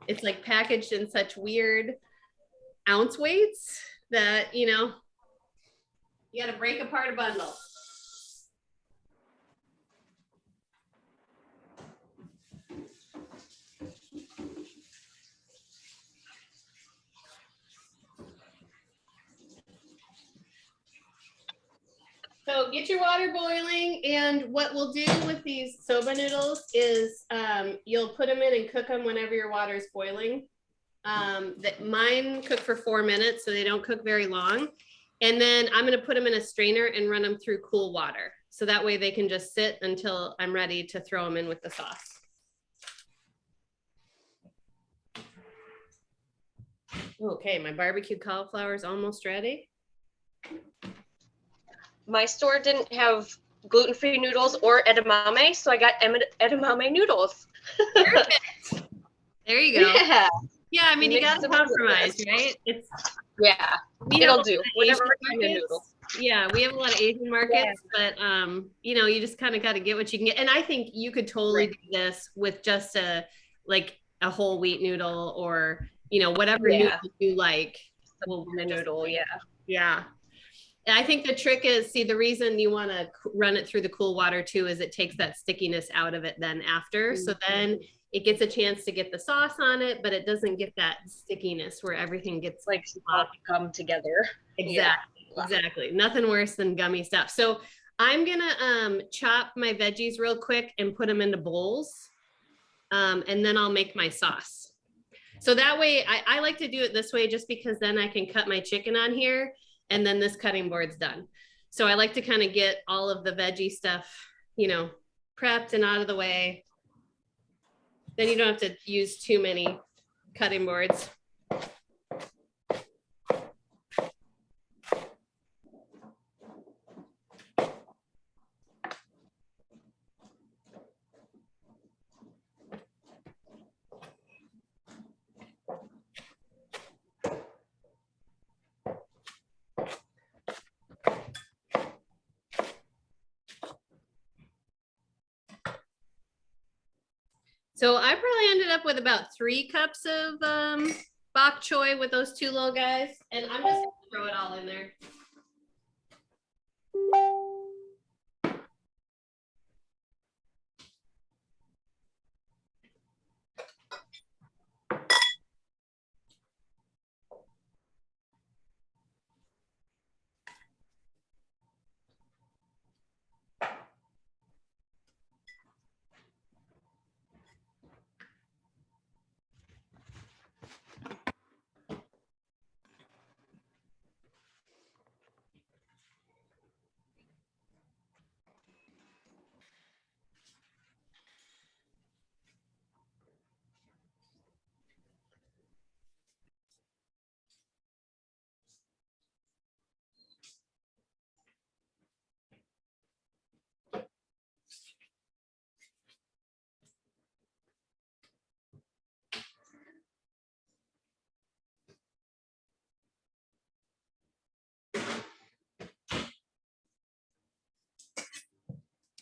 it's like packaged in such weird ounce weights that, you know, you got to break apart a bundle. So get your water boiling, and what we'll do with these soba noodles is you'll put them in and cook them whenever your water is boiling. Mine cook for 4 minutes, so they don't cook very long. And then I'm going to put them in a strainer and run them through cool water. So that way they can just sit until I'm ready to throw them in with the sauce. Okay, my barbecue cauliflower is almost ready. My store didn't have gluten-free noodles or edamame, so I got edamame noodles. Perfect. There you go. Yeah. Yeah, I mean, you got to compromise, right? It's It'll do. Whatever kind of noodle. Yeah, we have a lot of Asian markets, but you know, you just kind of got to get what you can get. And I think you could totally do this with just a whole wheat noodle, or you know, whatever noodle you like. The noodle, yeah. And I think the trick is, see, the reason you want to run it through the cool water too is it takes that stickiness out of it then after. So then it gets a chance to get the sauce on it, but it doesn't get that stickiness where everything gets like come together. Exactly. Nothing worse than gummy stuff. So I'm gonna chop my veggies real quick and put them into bowls, and then I'll make my sauce. So that way, I like to do it this way just because then I can cut my chicken on here, and then this cutting board's done. So I like to kind of get all of the veggie stuff, you know, prepped and out of the way. Then you don't have to use too many cutting boards. So I probably ended up with about 3 cups of bok choy with those 2 little guys. And I'm just gonna throw it all in there.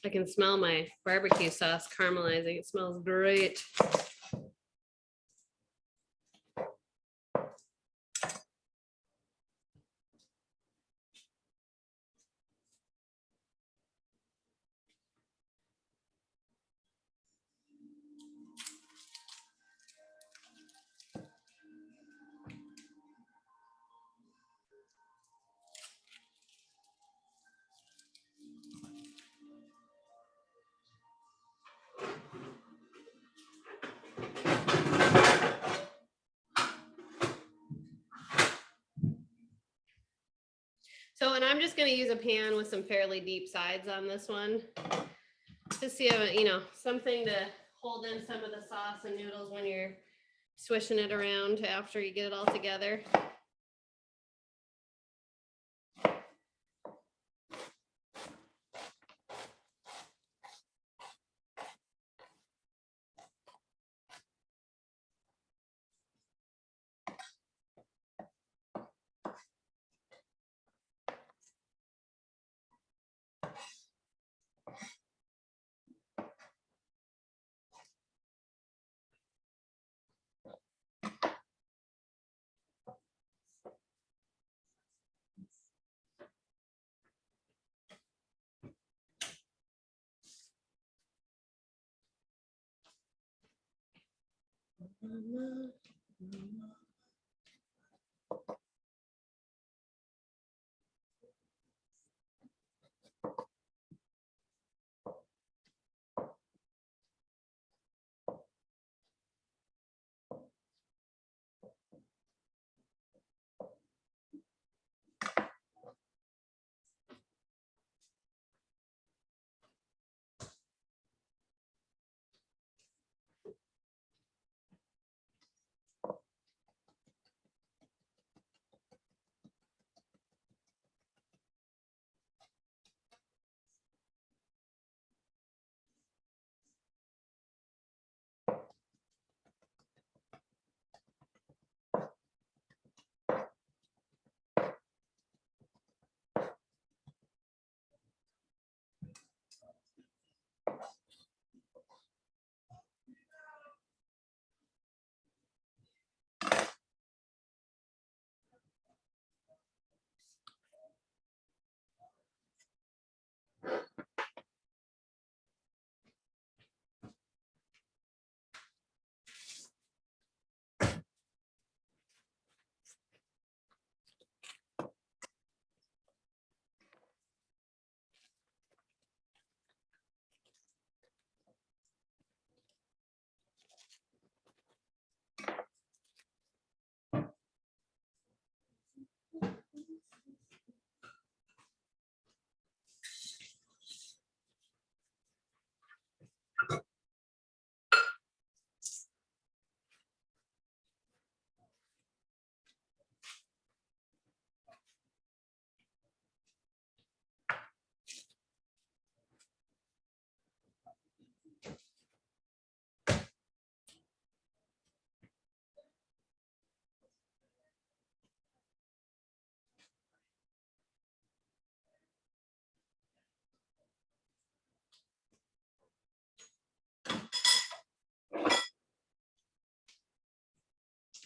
I can smell my barbecue sauce caramelizing. It smells great. So, and I'm just going to use a pan with some fairly deep sides on this one. Just so you have, something to hold in some of the sauce and noodles when you're swishing it around after you get it all together.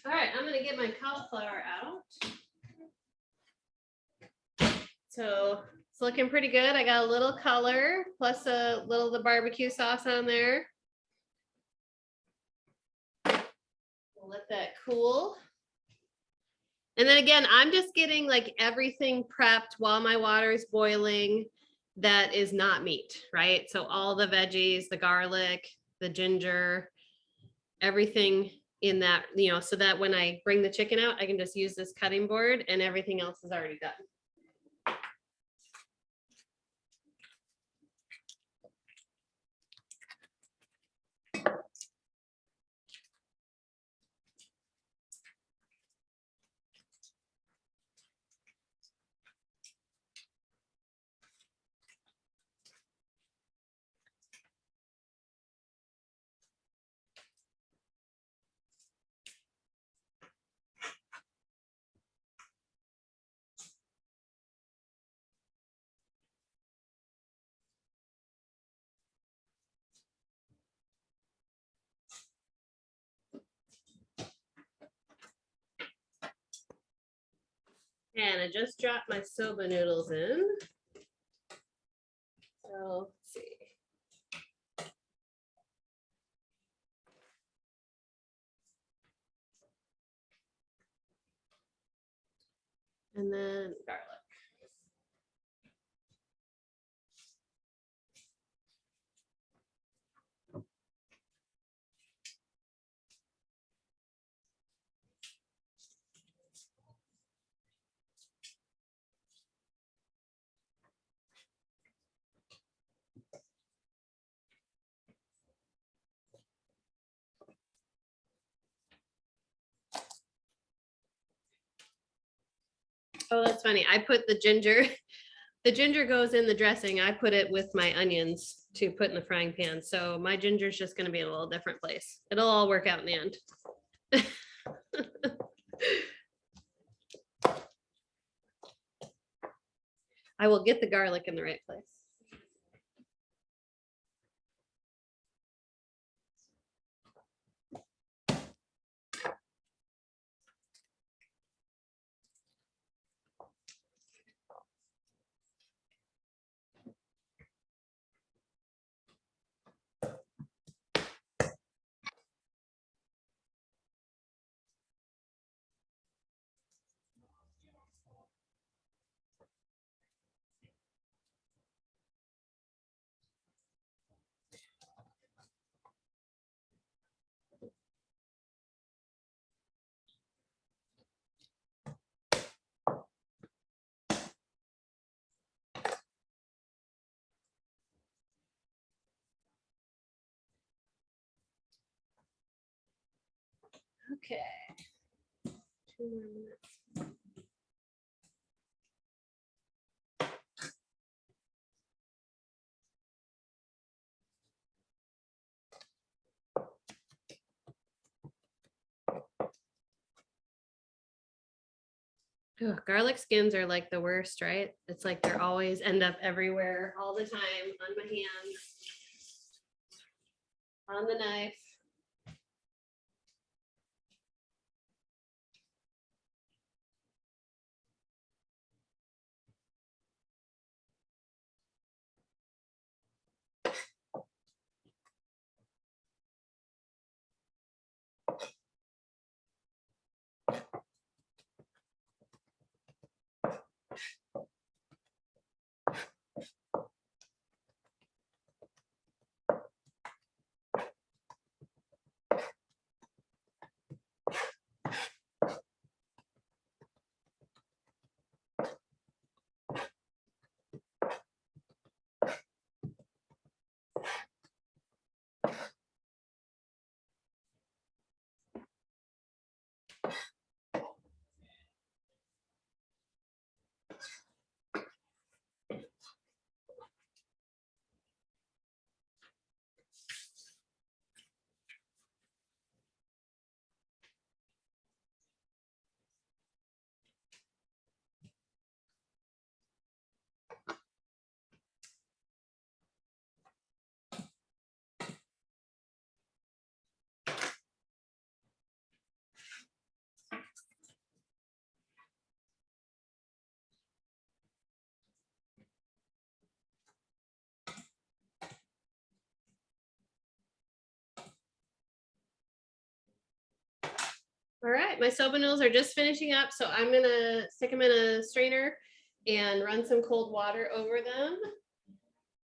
All right, I'm gonna get my cauliflower out. So it's looking pretty good. I got a little color plus a little of the barbecue sauce on there. We'll let that cool. And then again, I'm just getting like everything prepped while my water is boiling that is not meat, right? So all the veggies, the garlic, the ginger, everything in that, so that when I bring the chicken out, I can just use this cutting board and everything else is already done. And I just dropped my soba noodles in. So let's see. And then garlic. Oh, that's funny. I put the ginger, the ginger goes in the dressing. I put it with my onions to put in the frying pan. So my ginger is just going to be in a little different place. It'll all work out in the end. I will get the garlic in the right place. Okay. 2 more minutes. Ugh, garlic skins are like the worst, right? It's like they're always end up everywhere all the time on my hands, on the knife. All right, my soba noodles are just finishing up, so I'm gonna stick them in a strainer and run some cold water over them.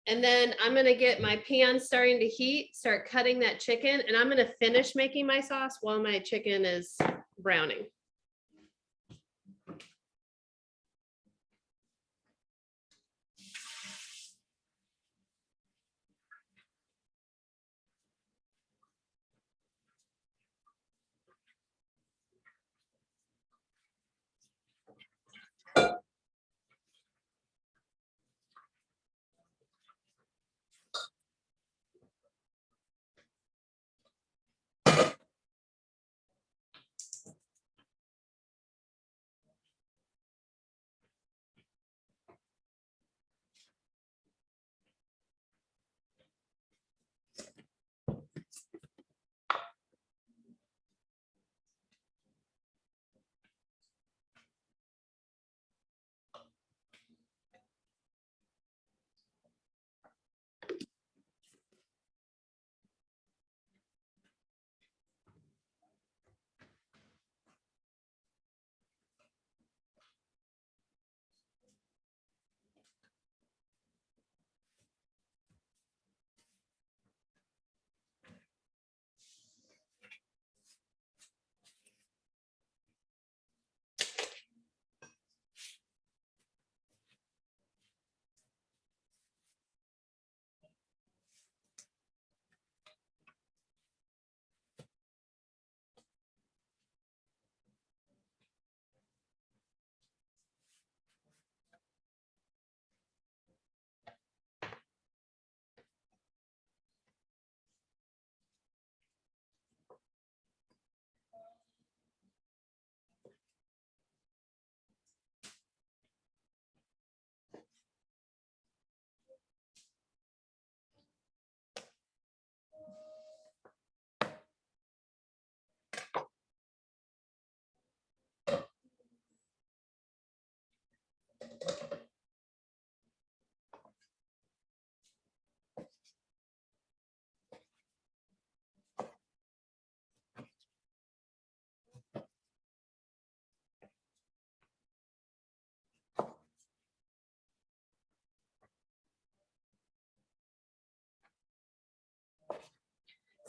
And then I'm gonna get my pan starting to heat, start cutting that chicken, and I'm gonna finish making my sauce while my chicken is browning.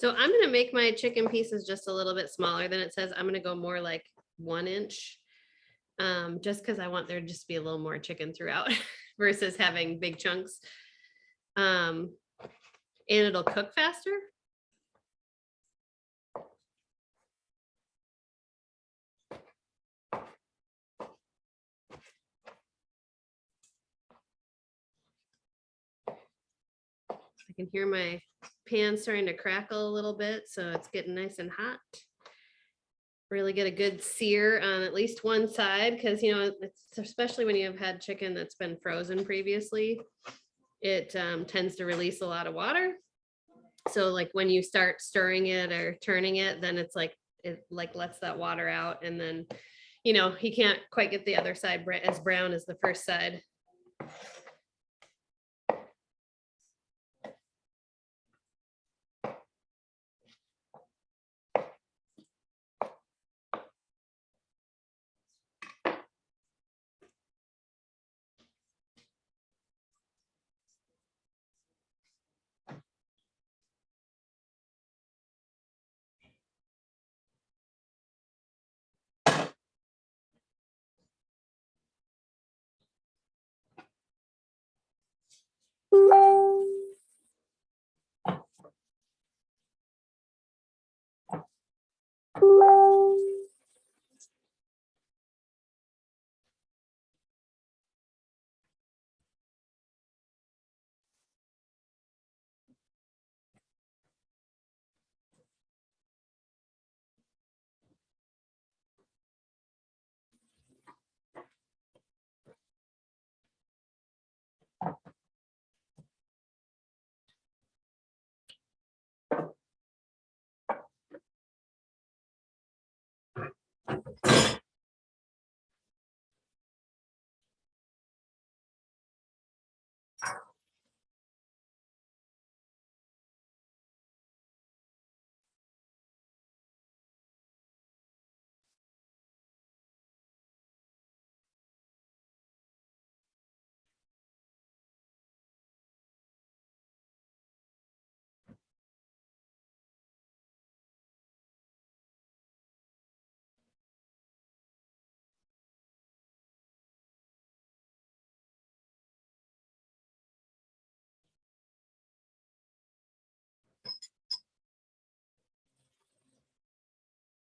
So I'm gonna make my chicken pieces just a little bit smaller than it says. I'm gonna go more like 1 inch. Just because I want there just to be a little more chicken throughout versus having big chunks. And it'll cook faster. I can hear my pan starting to crackle a little bit, so it's getting nice and hot. Really get a good sear on at least one side, because it's especially when you have had chicken that's been frozen previously, it tends to release a lot of water. So like when you start stirring it or turning it, then it's like it like lets that water out, and then you can't quite get the other side as brown as the first side.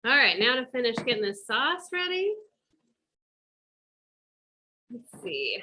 All right, now to finish getting this sauce ready. Let's see.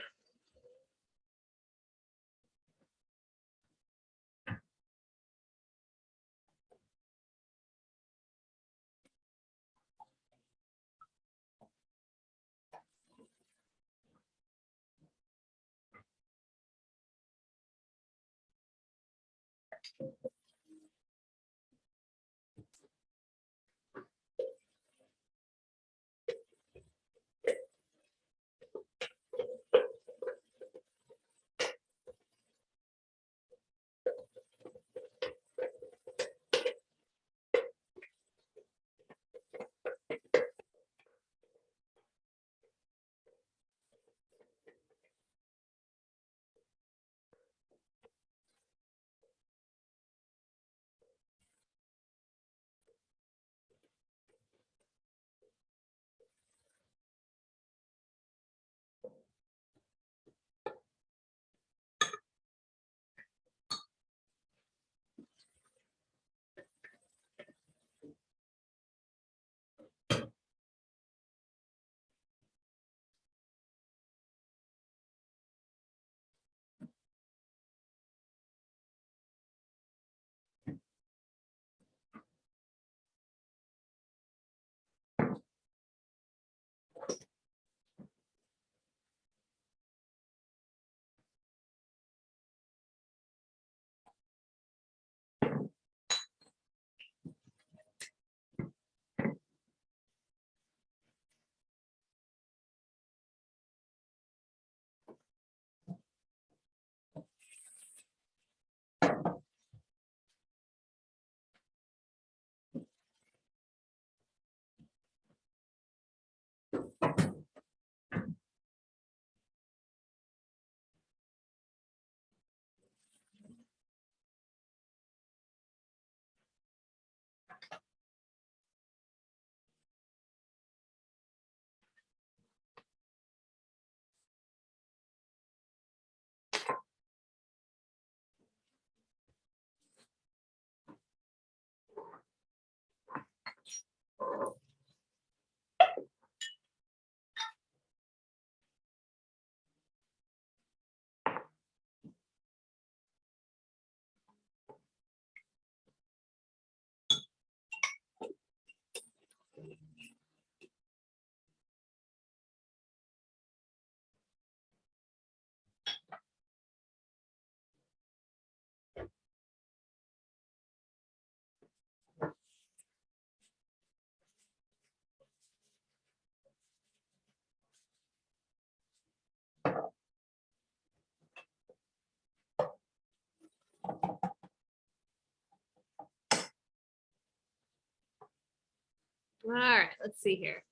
All right, let's see here.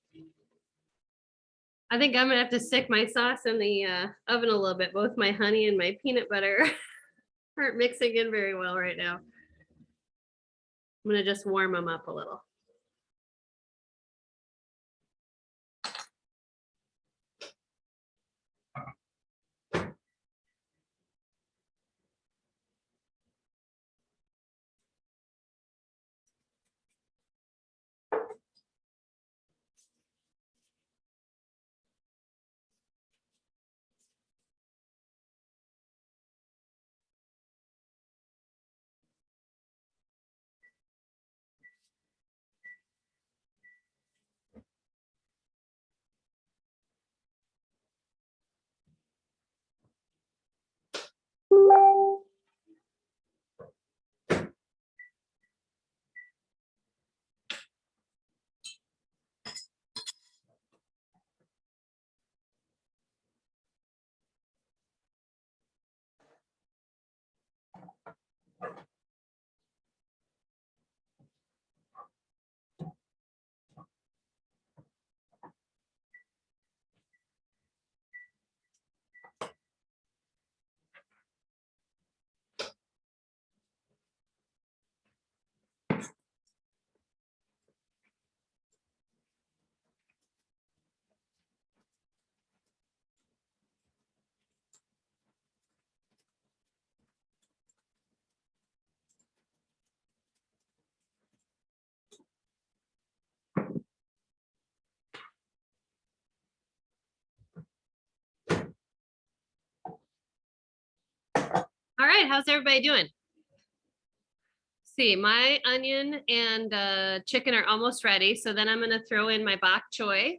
I think I'm gonna have to stick my sauce in the oven a little bit. Both my honey and my peanut butter aren't mixing in very well right now. I'm gonna just warm them up a little. All right, how's everybody doing? See, my onion and chicken are almost ready. So then I'm gonna throw in my bok choy,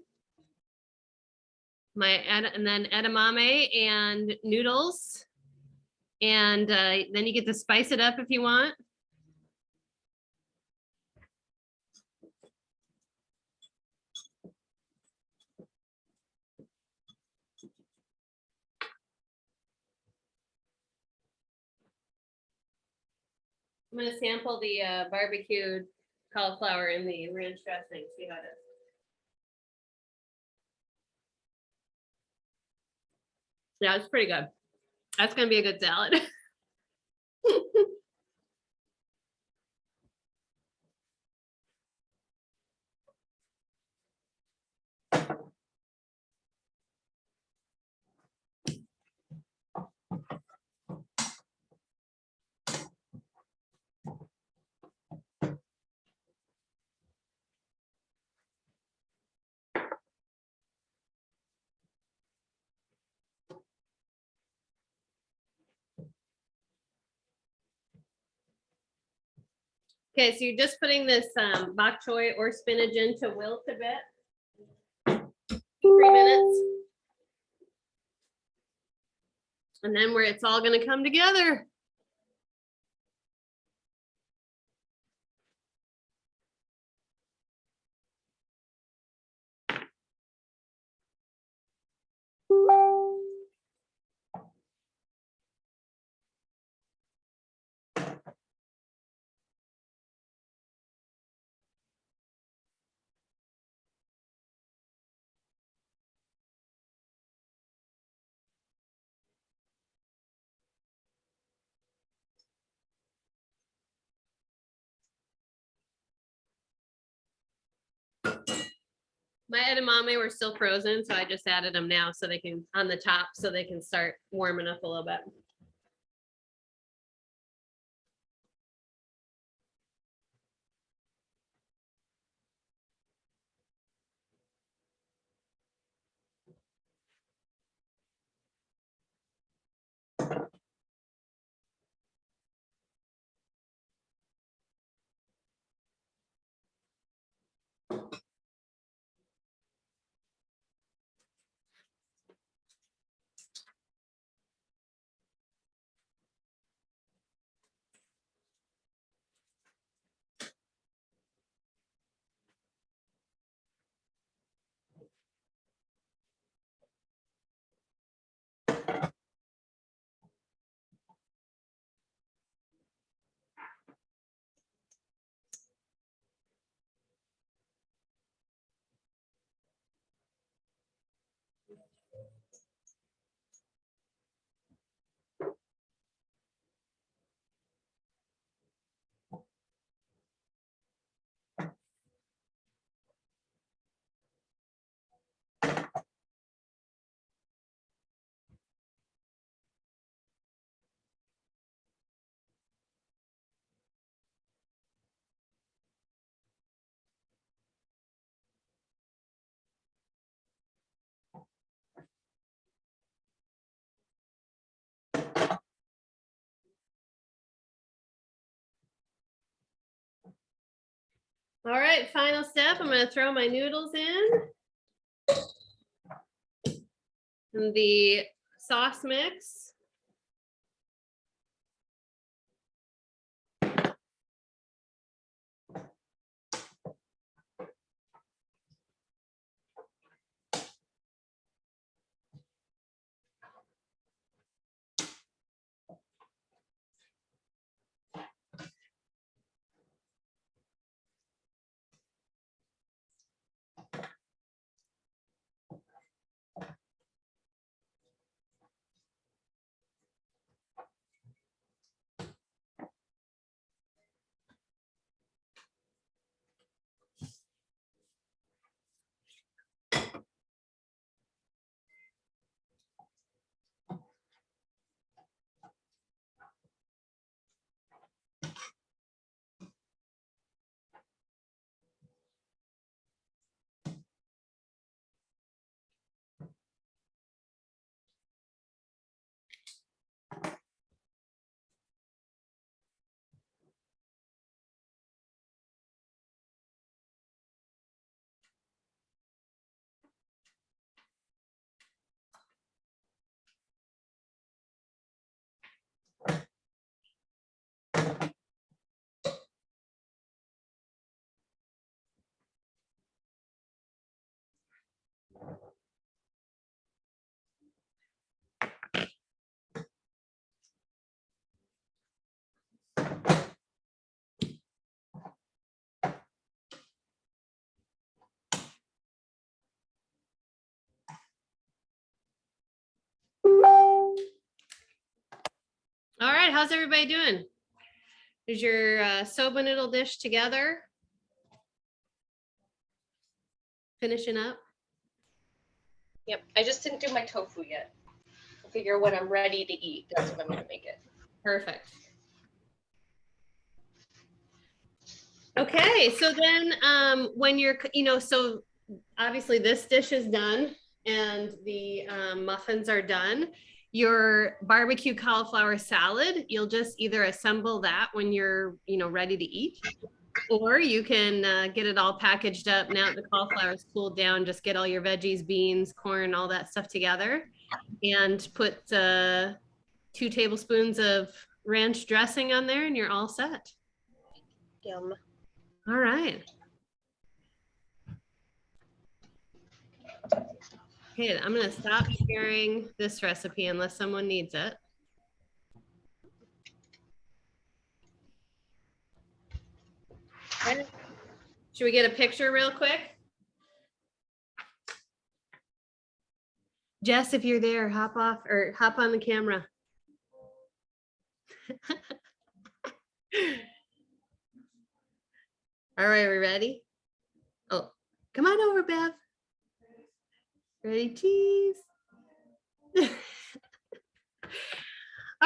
and then edamame and noodles. And then you get to spice it up if you want. I'm gonna sample the barbecued cauliflower in the ranch dressing, see how it is. Yeah, it's pretty good. That's gonna be a good salad. Okay, so you're just putting this bok choy or spinach in to wilt a bit. 3 minutes. And then where it's all gonna come together. My edamame were still frozen, so I just added them now so they can on the top so they can start warming up a little bit. All right, final step. I'm going to throw my noodles in. And the sauce mix. All right, how's everybody doing? Is your soba noodle dish together? Finishing up? Yep. I just didn't do my tofu yet. I figure when I'm ready to eat, that's when I'm gonna make it. Perfect. Okay, so then when you're, so obviously this dish is done and the muffins are done. Your barbecue cauliflower salad, you'll just either assemble that when you're, ready to eat, or you can get it all packaged up. Now that the cauliflower's cooled down, just get all your veggies, beans, corn, all that stuff together and put 2 tablespoons of ranch dressing on there and you're all set. Yum. All right. Okay, I'm gonna stop sharing this recipe unless someone needs it. Should we get a picture real quick? Jess, if you're there, hop off or hop on the camera. All right, we ready? Oh, come on over, Bev. Ready, cheese. All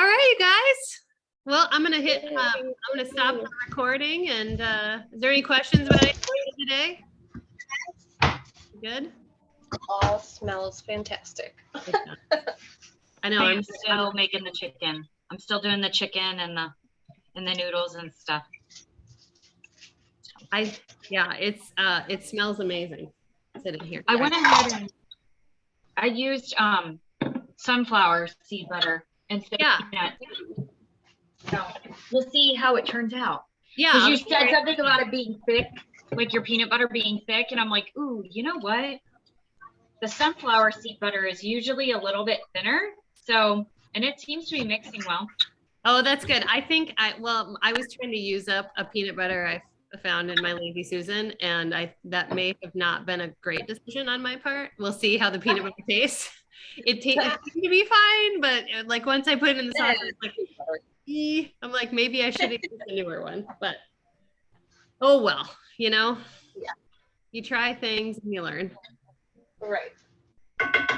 right, you guys. Well, I'm gonna stop the recording. And is there any questions about anything today? Good. All smells fantastic. I know. I'm still making the chicken. I'm still doing the chicken and the noodles and stuff. It smells amazing sitting here. I went ahead and I used sunflower seed butter instead of peanut. So we'll see how it turns out. Yeah. Because you said something about it being thick, like your peanut butter being thick, and I'm like, ooh, you know what? The sunflower seed butter is usually a little bit thinner, and it seems to be mixing well. Oh, that's good. I think I was trying to use up a peanut butter I found in my Lazy Susan, and that may have not been a great decision on my part. We'll see how the peanut butter tastes. It seemed to be fine, but like once I put it in the sauce, I'm like, maybe I should have used a newer one. But oh well, you try things and you learn. Right.